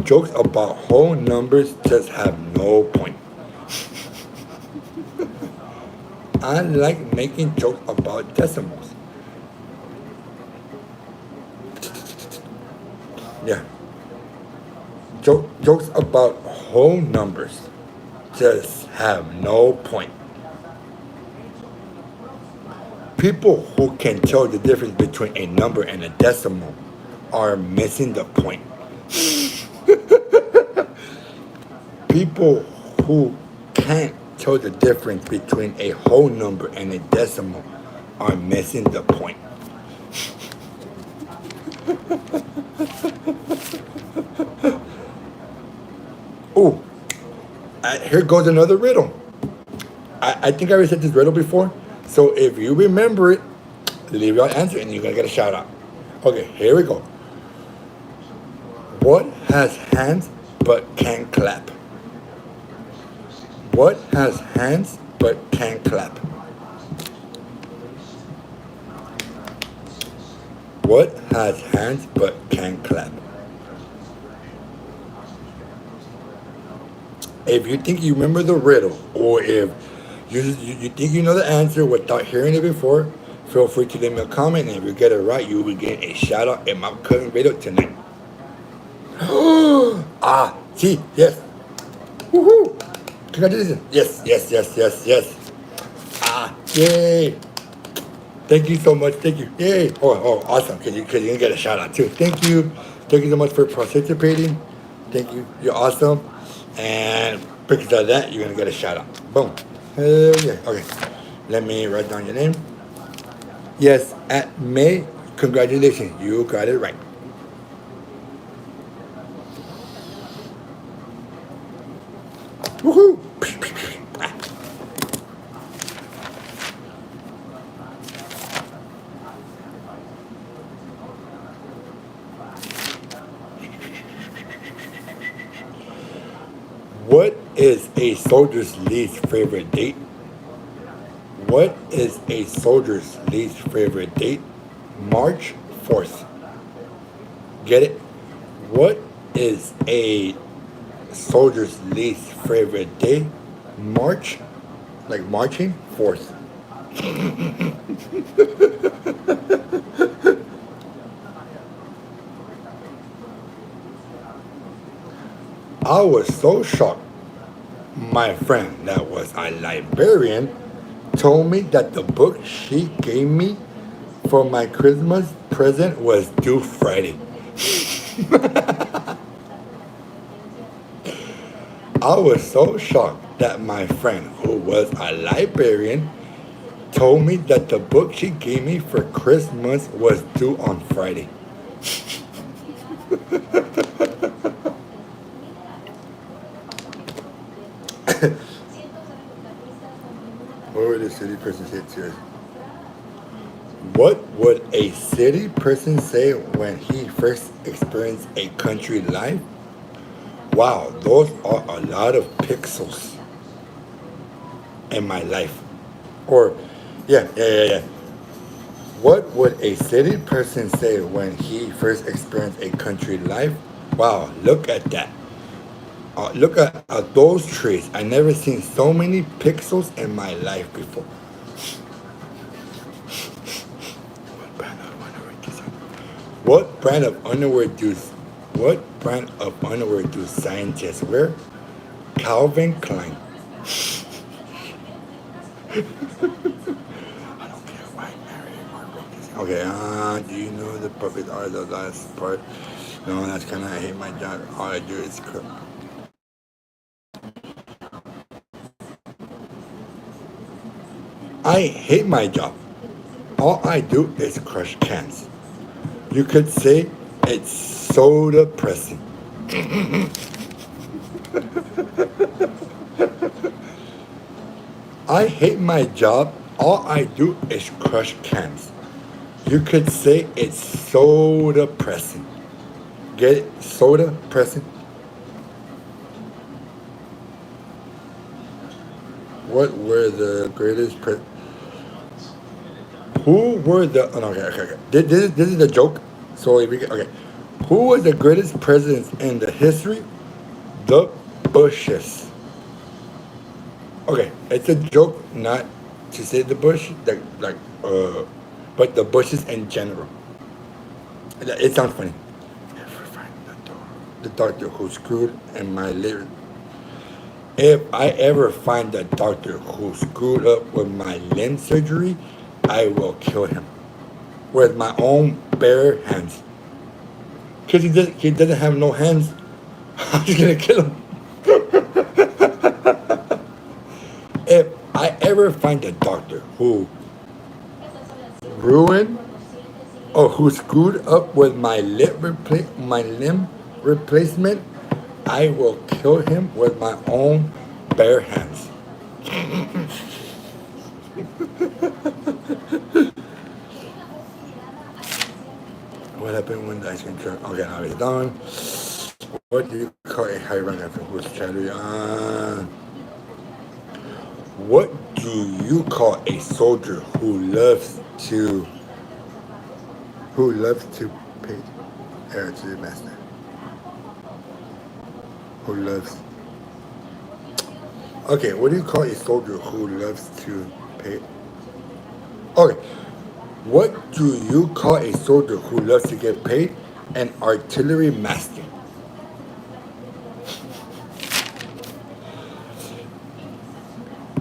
Jokes about whole numbers just have no point. I like making jokes about decimals. Yeah. Jokes about whole numbers just have no point. People who can tell the difference between a number and a decimal are missing the point. People who can't tell the difference between a whole number and a decimal are missing the point. Ooh, here goes another riddle. I think I already said this riddle before. So if you remember it, leave your answer and you're going to get a shout out. Okay, here we go. What has hands but can't clap? What has hands but can't clap? What has hands but can't clap? If you think you remember the riddle, or if you think you know the answer without hearing it before, feel free to leave me a comment, and if you get it right, you will get a shout out in my cousin video tonight. See, yes. Woohoo! Congratulations. Yes, yes, yes, yes, yes. Yay. Thank you so much. Thank you. Yay. Awesome. Because you're going to get a shout out too. Thank you. Thank you so much for participating. Thank you. You're awesome. And because of that, you're going to get a shout out. Boom. Hell yeah. Okay. Let me write down your name. Yes, at May. Congratulations. You got it right. Woohoo! What is a soldier's least favorite date? What is a soldier's least favorite date? March 4th. Get it? What is a soldier's least favorite day? March, like marching 4th. I was so shocked. My friend that was a librarian told me that the book she gave me for my Christmas present was due Friday. I was so shocked that my friend, who was a librarian, told me that the book she gave me for Christmas was due on Friday. What would a city person say to us? What would a city person say when he first experienced a country life? Wow, those are a lot of pixels in my life. Or, yeah. What would a city person say when he first experienced a country life? Wow, look at that. Look at those trees. I never seen so many pixels in my life before. What brand of underwear do what brand of underwear do scientists wear? Calvin Klein. I don't care why Mary Okay, do you know the puppets are the last part? No, that's kind of, I hate my job. All I do is cook. I hate my job. All I do is crush cans. You could say it's so depressing. I hate my job. All I do is crush cans. You could say it's so depressing. Get it? Soda pressing. What were the greatest Who were the? Oh, no, okay. This is the joke. So if we okay, who was the greatest presidents in the history? The Bushes. Okay, it's a joke, not to say the Bush, but the Bushes in general. It sounds funny. Ever find the doctor who screwed in my liver? If I ever find a doctor who screwed up with my limb surgery, I will kill him with my own bare hands. Because he doesn't have no hands. I'm just gonna kill him. If I ever find a doctor who ruined or who screwed up with my limb replacement, I will kill him with my own bare hands. What happened when the ice cream truck? Okay, now it's done. What do you call a high rank after who's Charlie? What do you call a soldier who loves to pay air to the master? Who loves? Okay, what do you call a soldier who loves to pay? Okay, what do you call a soldier who loves to get paid? An artillery master.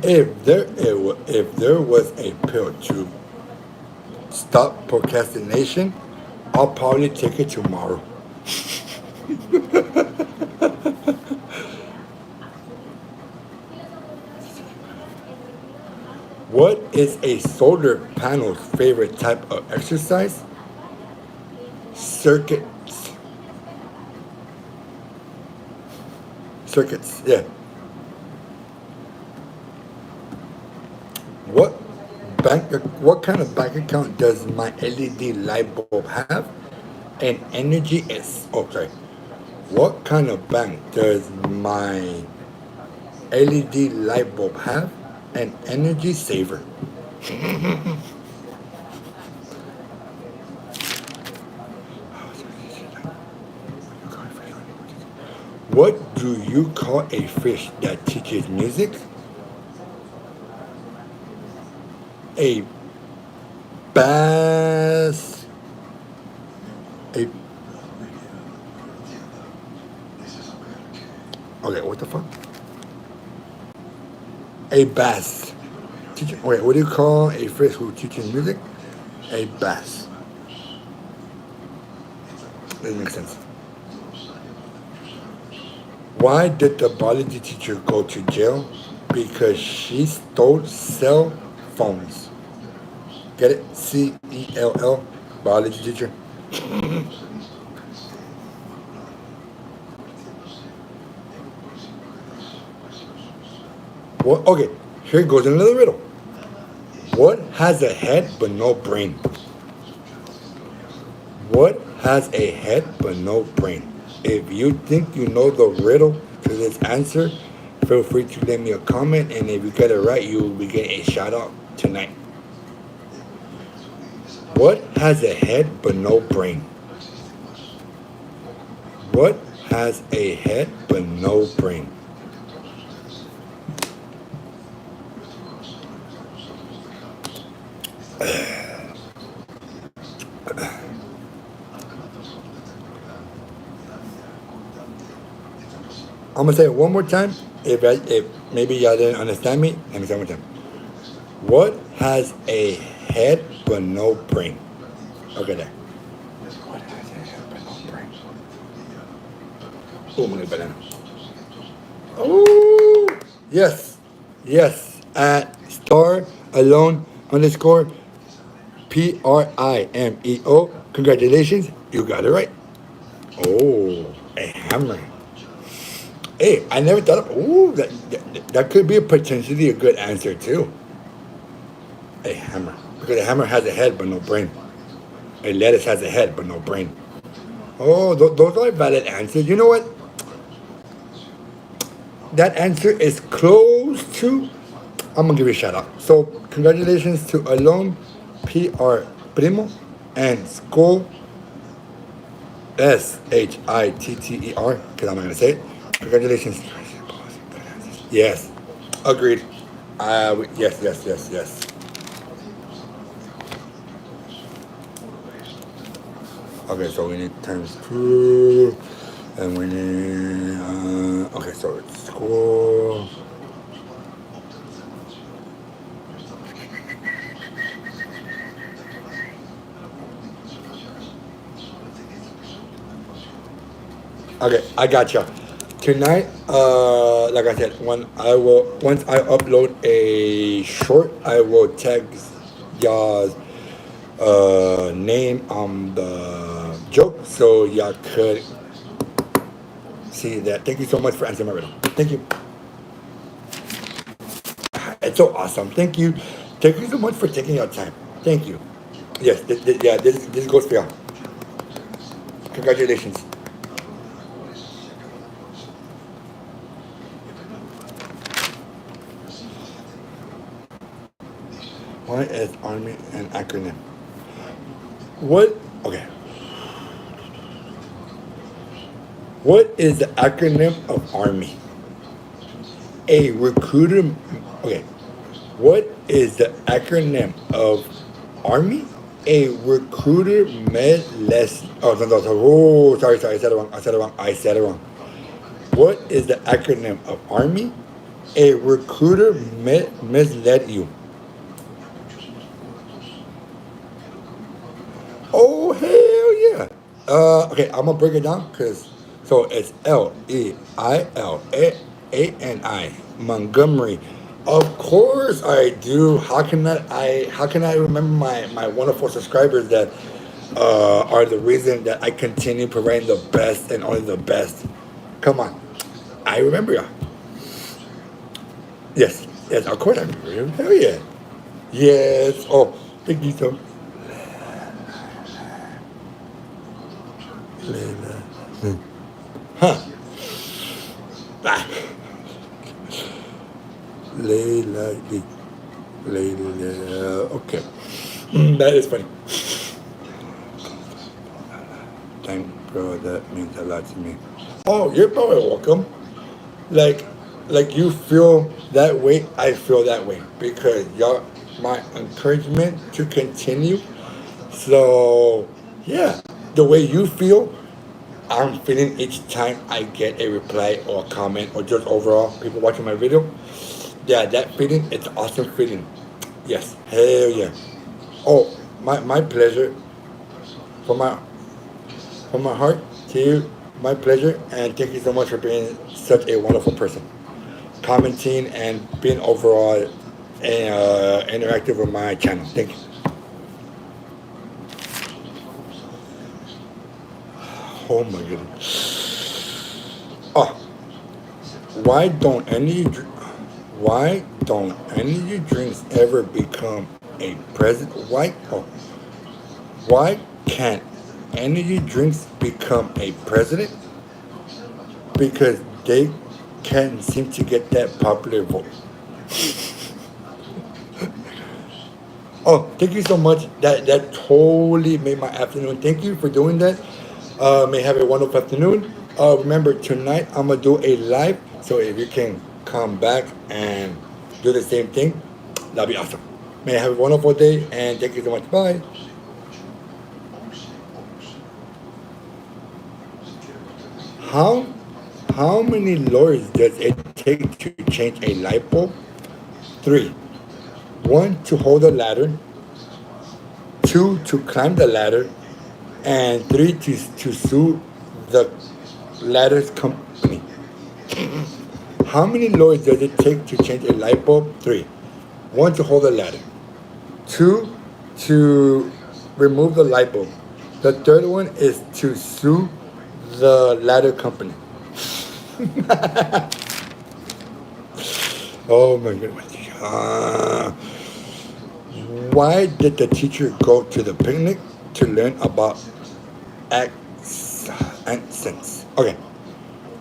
If there was a pill to stop procrastination, I'll probably take it tomorrow. What is a solar panel's favorite type of exercise? Circuits. Circuits, yeah. What what kind of bank account does my LED light bulb have? And energy is okay. What kind of bank does my LED light bulb have? An energy saver. What do you call a fish that teaches music? A bass. A okay, what the fuck? A bass. Wait, what do you call a fish who teaches music? A bass. That makes sense. Why did the biology teacher go to jail? Because she stole cell phones. Get it? CELL. Biology teacher. What? Okay, here goes another riddle. What has a head but no brain? What has a head but no brain? If you think you know the riddle to this answer, feel free to leave me a comment, and if you get it right, you will be getting a shout out tonight. What has a head but no brain? What has a head but no brain? I'm gonna say it one more time. If maybe y'all didn't understand me, let me say it one more time. What has a head but no brain? Okay, there. What has a head but no brain? Oh, my banana. Oh, yes, yes. At star alone underscore PRIMEO. Congratulations, you got it right. Oh, a hammer. Hey, I never thought of. Ooh, that could be a potentially a good answer too. A hammer, because a hammer has a head but no brain. A lettuce has a head but no brain. Oh, those are valid answers. You know what? That answer is close to. I'm gonna give you a shout out. So congratulations to Alone, PR Primo, and School SHITTER. Because I'm not gonna say it. Congratulations. Yes, agreed. Yes, yes, yes, yes. Okay, so we need times two, and we need. Okay, so it's school. Okay, I got you. Tonight, like I said, when I will once I upload a short, I will text y'all's name on the joke so y'all could see that. Thank you so much for answering my riddle. Thank you. It's so awesome. Thank you. Thank you so much for taking your time. Thank you. Yes, yeah, this goes for y'all. Congratulations. Why is Army an acronym? What? Okay. What is the acronym of Army? A recruiter. Okay. What is the acronym of Army? A recruiter med less. Oh, no, no, no. Oh, sorry, sorry. I said it wrong. I said it wrong. I said it wrong. What is the acronym of Army? A recruiter misled you. Oh, hell yeah. Okay, I'm gonna break it down because so it's Leilani Montgomery. Of course I do. How can I remember my wonderful subscribers that are the reason that I continue providing the best and only the best. Come on. I remember y'all. Yes. Yes, of course I remember you. Hell yeah. Yes. Oh, thank you so. Huh. Ah. Layla. Layla. Okay. That is funny. Thank bro, that means a lot to me. Oh, you're probably welcome. Like you feel that way, I feel that way. Because y'all my encouragement to continue. So yeah. The way you feel, I'm feeling each time I get a reply or a comment or just overall people watching my video. Yeah, that feeling, it's an awesome feeling. Yes, hell yeah. Oh, my pleasure for my heart to you, my pleasure, and thank you so much for being such a wonderful person, commenting and being overall interactive with my channel. Thank you. Oh my goodness. Oh, why don't any why don't energy drinks ever become a president? Why can't energy drinks become a president? Because they can't seem to get that popular vote. Oh, thank you so much. That totally made my afternoon. Thank you for doing that. May have a wonderful afternoon. Remember tonight I'm gonna do a live, so if you can come back and do the same thing, that'd be awesome. May I have a wonderful day and thank you so much. Bye. How how many lawyers does it take to change a light bulb? Three. One to hold the ladder, two to climb the ladder, and three to sue the ladder's company. How many lawyers does it take to change a light bulb? Three. One to hold the ladder, two to remove the light bulb. The third one is to sue the ladder company. Oh my goodness. Why did the teacher go to the picnic? To learn about accents. Okay.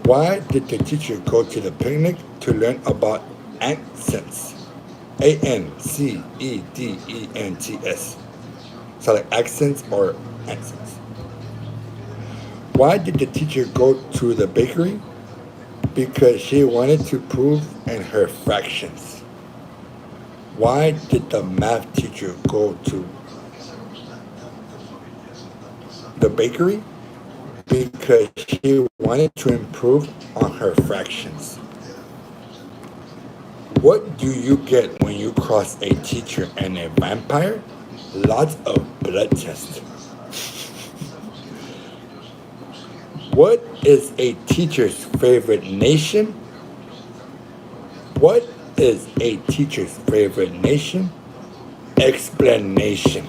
Why did the teacher go to the picnic? To learn about accents. ANCEDENTS. So like accents or accents. Why did the teacher go to the bakery? Because she wanted to prove in her fractions. Why did the math teacher go to the bakery? Because she wanted to improve on her fractions. What do you get when you cross a teacher and a vampire? Lots of blood tests. What is a teacher's favorite nation? What is a teacher's favorite nation? Explanation.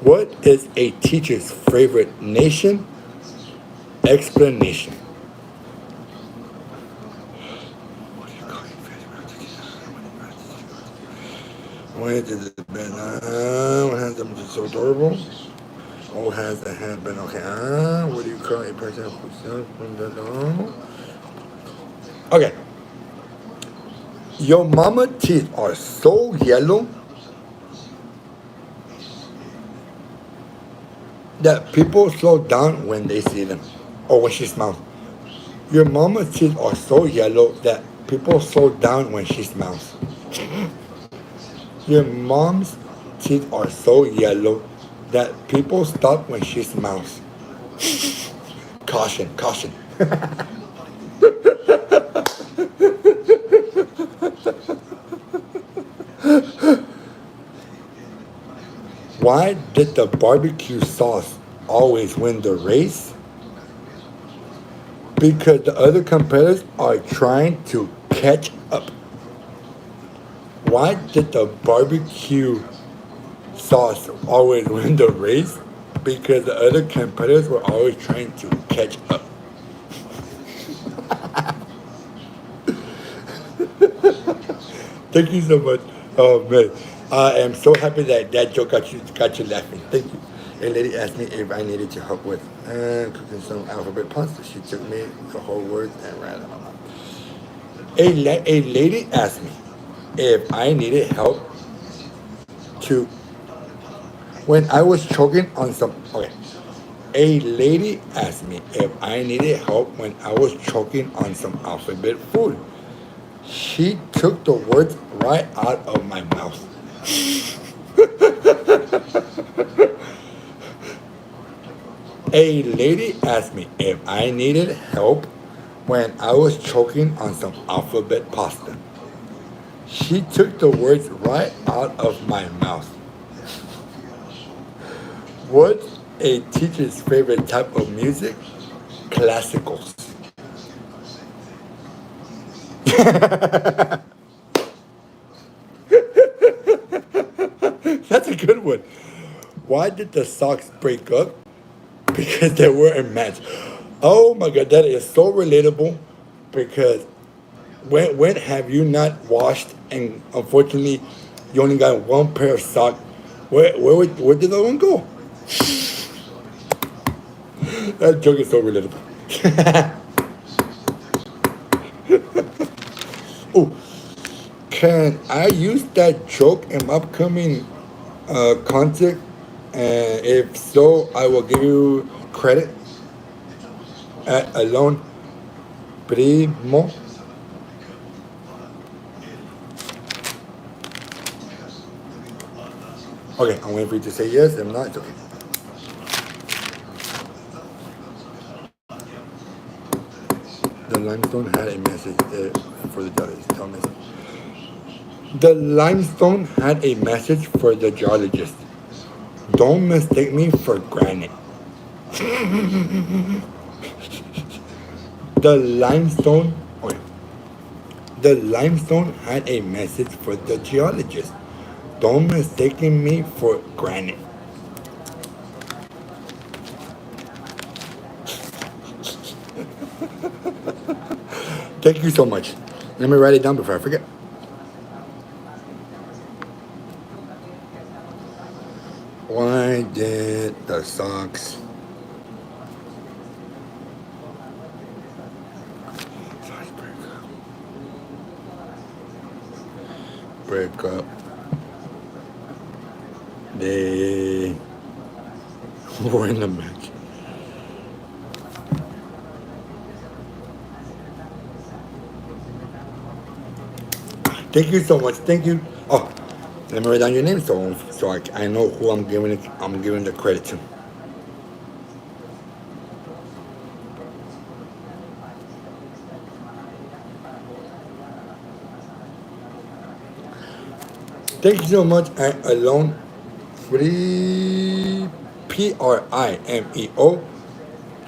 What is a teacher's favorite nation? Explanation. When did the bed? What has them so adorable? Oh, has the hand been okay? What do you call a person who sells from the dog? Okay. Your mama teeth are so yellow that people slow down when they see them or when she smiles. Your mama's teeth are so yellow that people slow down when she smiles. Your mom's teeth are so yellow that people stop when she smiles. Caution, caution. Why did the barbecue sauce always win the race? Because the other competitors are trying to catch up. Why did the barbecue sauce always win the race? Because the other competitors were always trying to catch up. Thank you so much. Oh man, I am so happy that that joke got you laughing. Thank you. A lady asked me if I needed to help with cooking some alphabet pasta. She took me the whole words and ran them out. A lady asked me if I needed help to when I was choking on some. Okay. A lady asked me if I needed help when I was choking on some alphabet food. She took the words right out of my mouth. A lady asked me if I needed help when I was choking on some alphabet pasta. She took the words right out of my mouth. What's a teacher's favorite type of music? Classicals. That's a good one. Why did the socks break up? Because they weren't matched. Oh my god, that is so relatable. Because when have you not washed and unfortunately you only got one pair of socks? Where did that one go? That joke is so relatable. Oh, can I use that joke in upcoming concert? And if so, I will give you credit at Alone Primo. Okay, I'm waiting for you to say yes. If not, it's okay. The limestone had a message for the geologist. Tell me. The limestone had a message for the geologist. Don't mistake me for granite. The limestone, okay, the limestone had a message for the geologist. Don't mistake me for granite. Thank you so much. Let me write it down before I forget. Why did the socks break up? They were in the match. Thank you so much. Thank you. Oh, let me write down your name so I know who I'm giving the credit to. Thank you so much. Alone Free Primeo.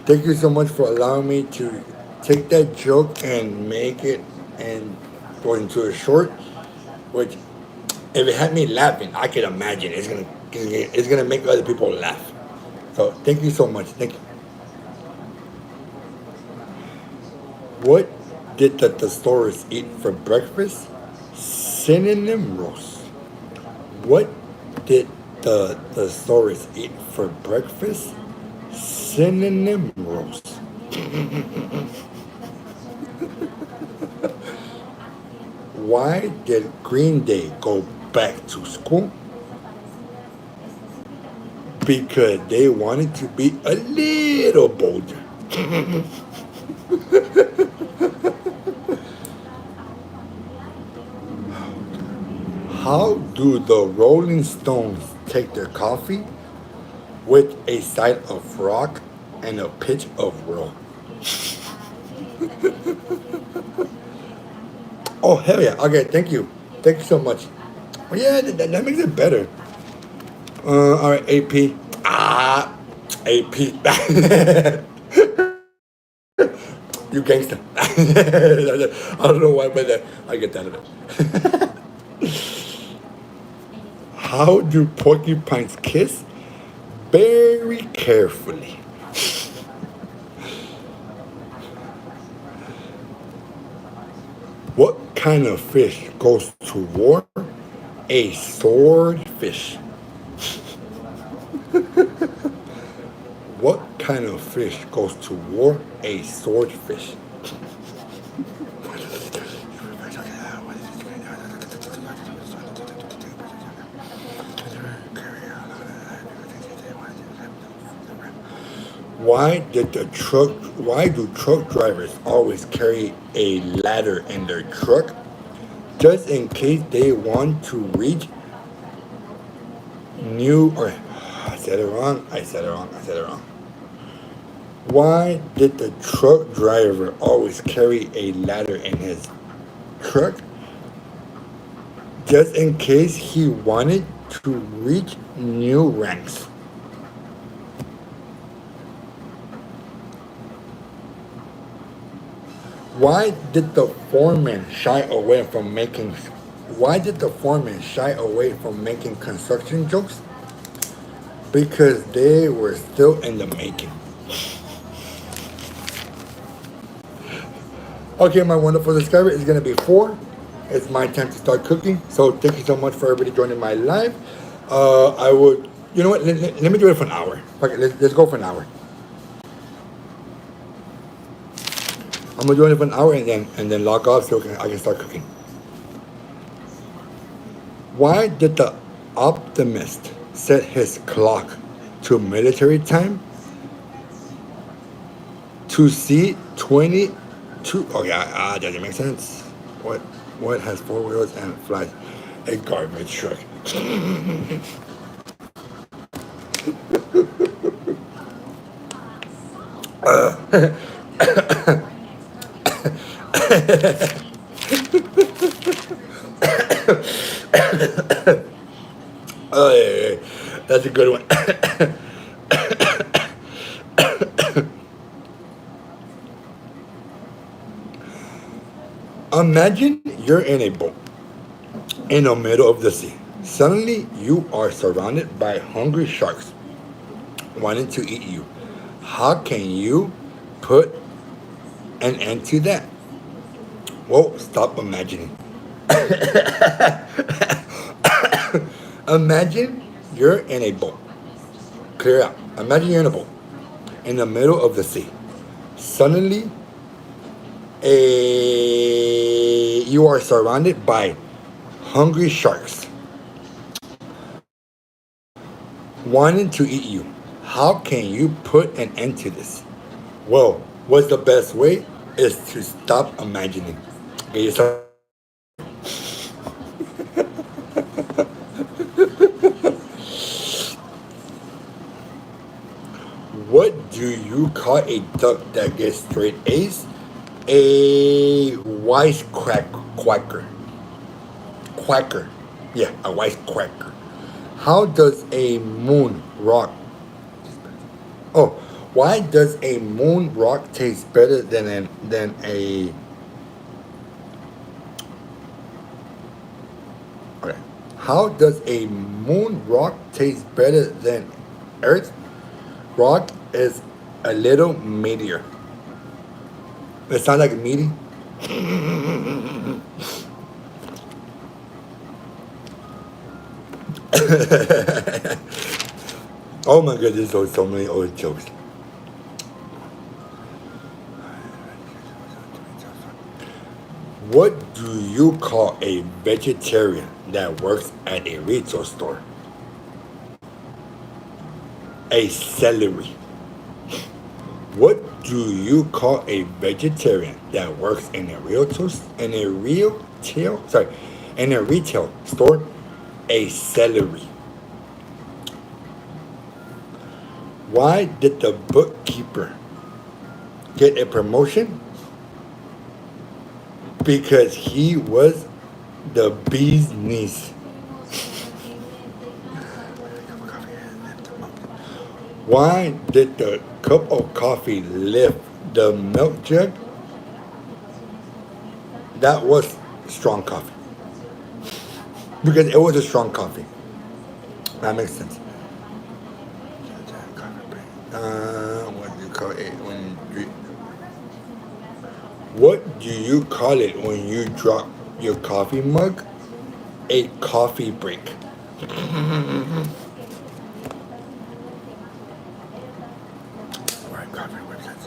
Thank you so much for allowing me to take that joke and make it and go into a short, which if it had me laughing, I could imagine it's gonna make other people laugh. So thank you so much. Thank you. What did the thesaurus eat for breakfast? Synonym roast. What did the thesaurus eat for breakfast? Synonym roast. Why did Green Day go back to school? Because they wanted to be a little bolder. How do the Rolling Stones take their coffee? With a side of rock and a pitch of roll. Oh, hell yeah. Okay, thank you. Thank you so much. Oh, yeah, that makes it better. All right, AP. AP. You gangster. I don't know why, but I get that of it. How do porcupines kiss? Very carefully. What kind of fish goes to war? A swordfish. What kind of fish goes to war? A swordfish. Why do truck drivers always carry a ladder in their truck? Just in case they want to reach new or I said it wrong. I said it wrong. I said it wrong. Why did the truck driver always carry a ladder in his truck? Just in case he wanted to reach new ranks. Why did the foreman shy away from making Why did the foreman shy away from making construction jokes? Because they were still in the making. Okay, my wonderful subscriber, it's gonna be 4. It's my time to start cooking. So thank you so much for everybody joining my live. I would, you know what? Let me do it for an hour. Okay, let's go for an hour. I'm gonna do it for an hour and then log off so I can start cooking. Why did the optimist set his clock to military time? To see 22. Oh, yeah, doesn't make sense. What what has four wheels and flies? A garbage truck. Oh, yeah, yeah. That's a good one. Imagine you're in a boat in the middle of the sea. Suddenly, you are surrounded by hungry sharks wanting to eat you. How can you put an end to that? Well, stop imagining. Imagine you're in a boat. Clear out. Imagine you're in a boat in the middle of the sea. Suddenly, you are surrounded by hungry sharks wanting to eat you. How can you put an end to this? Well, what's the best way? Is to stop imagining. Get yourself. What do you call a duck that gets straight A's? A wisecracker. Quacker. Yeah, a wisecracker. How does a moon rock? Oh, why does a moon rock taste better than a? Okay. How does a moon rock taste better than Earth rock? Is a little meteor. It sounds like a meaty. Oh my goodness, there's so many old jokes. What do you call a vegetarian that works at a retail store? A celery. What do you call a vegetarian that works in a retail store? A celery. Why did the bookkeeper get a promotion? Because he was the bee's knees. Why did the cup of coffee lift the milk jug? That was strong coffee. Because it was a strong coffee. That makes sense. What do you call it when you drink? What do you call it when you drop your coffee mug? A coffee break. Right, coffee websites.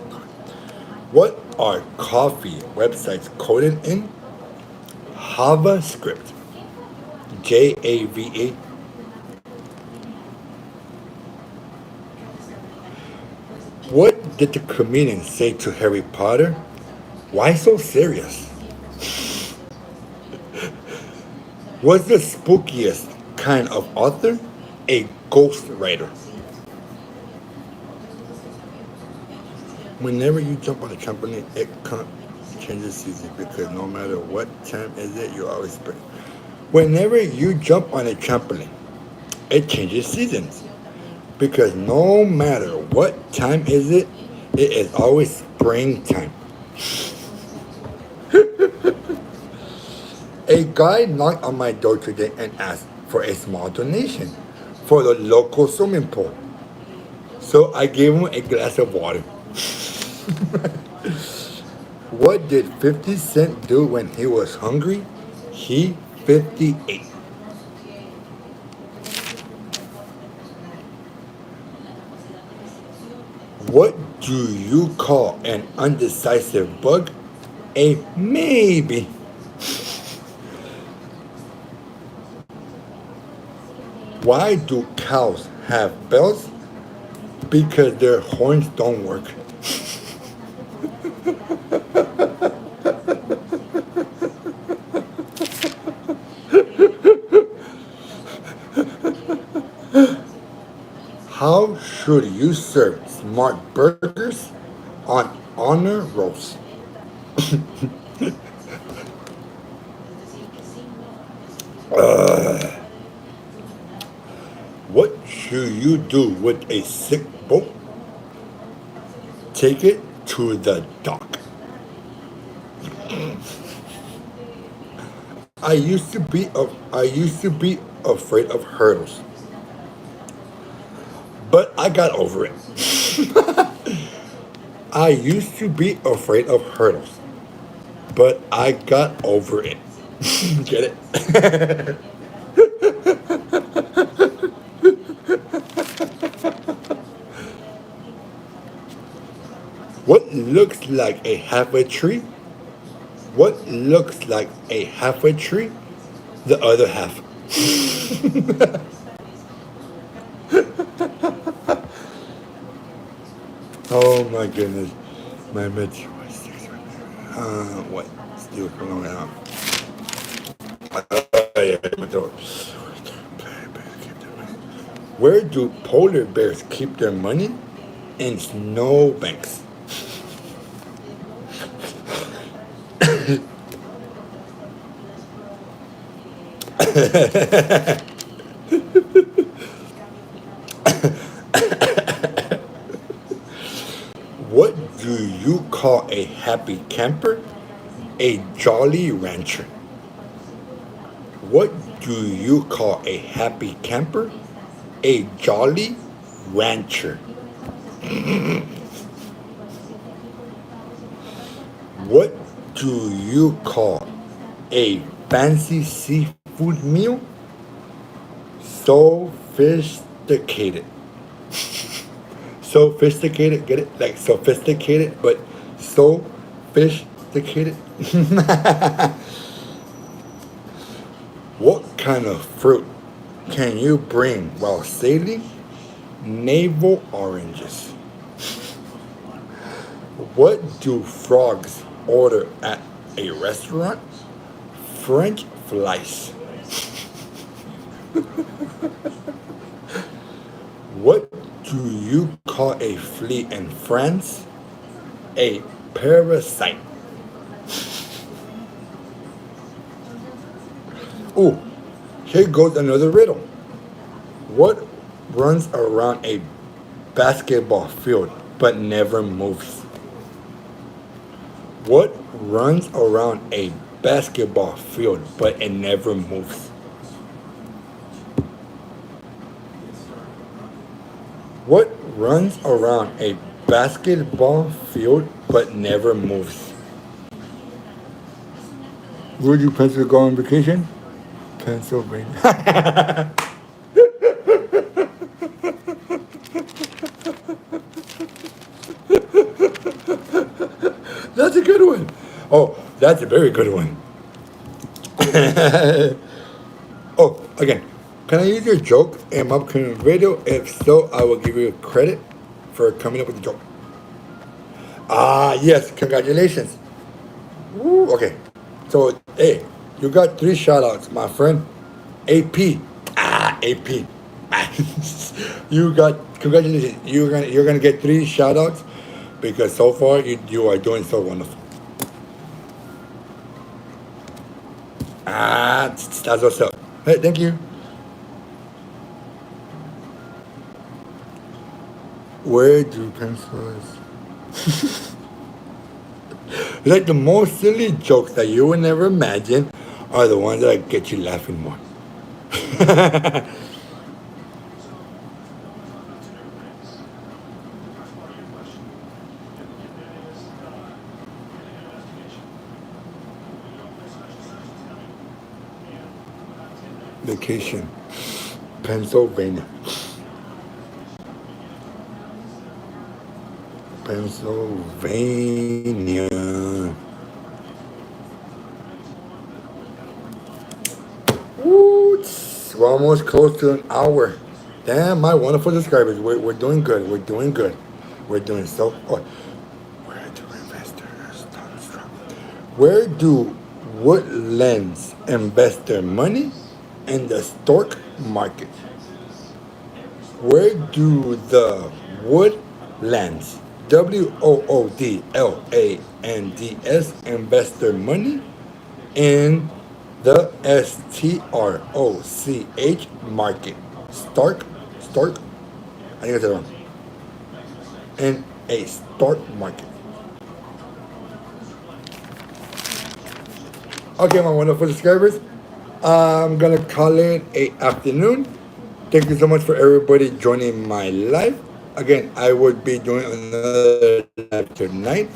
What are coffee websites coded in? JavaScript. JAVA. What did the comedian say to Harry Potter? Why so serious? What's the spookiest kind of author? A ghost writer. Whenever you jump on a trampoline, it changes season because no matter what time is it, you always spring. Whenever you jump on a trampoline, it changes seasons because no matter what time is it, it is always springtime. A guy knocked on my door today and asked for a small donation for the local swimming pool. So I gave him a glass of water. What did 50 Cent do when he was hungry? He 58. What do you call an undecisive bug? A maybe. Why do cows have bells? Because their horns don't work. How should you serve smart burgers on honor rolls? What should you do with a sick boat? Take it to the dock. I used to be afraid of hurdles, but I got over it. I used to be afraid of hurdles, but I got over it. Get it? What looks like a half a tree? What looks like a half a tree? The other half. Oh my goodness. My Metro six. What? Still going on. Yeah, where do polar bears keep their money? In snowbanks. What do you call a happy camper? A jolly rancher. What do you call a happy camper? A jolly rancher. What do you call a fancy seafood meal? Sophisticated. Sophisticated, get it? Like sophisticated, but sophisticated. What kind of fruit can you bring while sailing? Navel oranges. What do frogs order at a restaurant? French fries. What do you call a flea in France? A parasite. Ooh, here goes another riddle. What runs around a basketball field but never moves? What runs around a basketball field but it never moves? What runs around a basketball field but never moves? Where'd you plan to go on vacation? Pennsylvania. That's a good one. Oh, that's a very good one. Oh, again, can I use your joke in my upcoming video? If so, I will give you credit for coming up with the joke. Ah, yes, congratulations. Woo, okay, so, hey, you got 3 shout outs, my friend. AP. AP. You got, congratulations. You're gonna get 3 shout outs because so far you are doing so wonderful. That's what's up. Hey, thank you. Where do pencils? Like the most silly jokes that you would never imagine are the ones that get you laughing more. Vacation, Pennsylvania. Pennsylvania. Woo, we're almost close to an hour. Damn, my wonderful subscribers. We're doing good. We're doing good. We're doing so. Oh, where do investors from? Where do Woodlands invest their money? In the stock market. Where do the Woodlands, WOODLANDS, invest their money? In the STROCH market. Stark, I think I said it wrong. In a stock market. Okay, my wonderful subscribers. I'm gonna call it a afternoon. Thank you so much for everybody joining my live. Again, I would be doing another live tonight.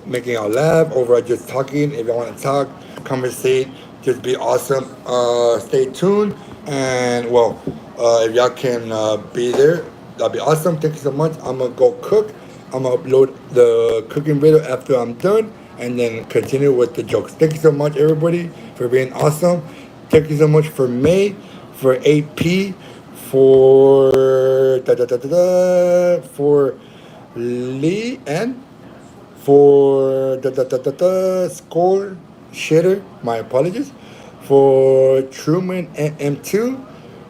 Making out laugh over just talking. If you want to talk, conversate, just be awesome. Stay tuned. And well, if y'all can be there, that'll be awesome. Thank you so much. I'm gonna go cook. I'm gonna upload the cooking video after I'm done, and then continue with the jokes. Thank you so much, everybody, for being awesome. Thank you so much for May, for AP, for for Lee and for the score shitter, my apologies. For Truman and M2.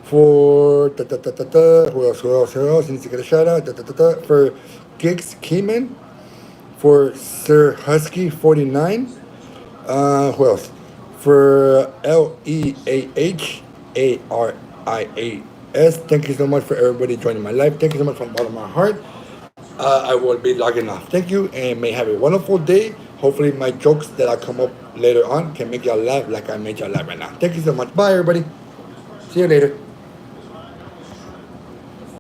For who else needs to get a shout out? For Gigs Keyman. For Sir Husky 49. Who else? For LEAHARIAS. Thank you so much for everybody joining my live. Thank you so much from the bottom of my heart. I will be logging off. Thank you and may have a wonderful day. Hopefully, my jokes that I come up later on can make y'all laugh like I made y'all laugh right now. Thank you so much. Bye, everybody. See you later.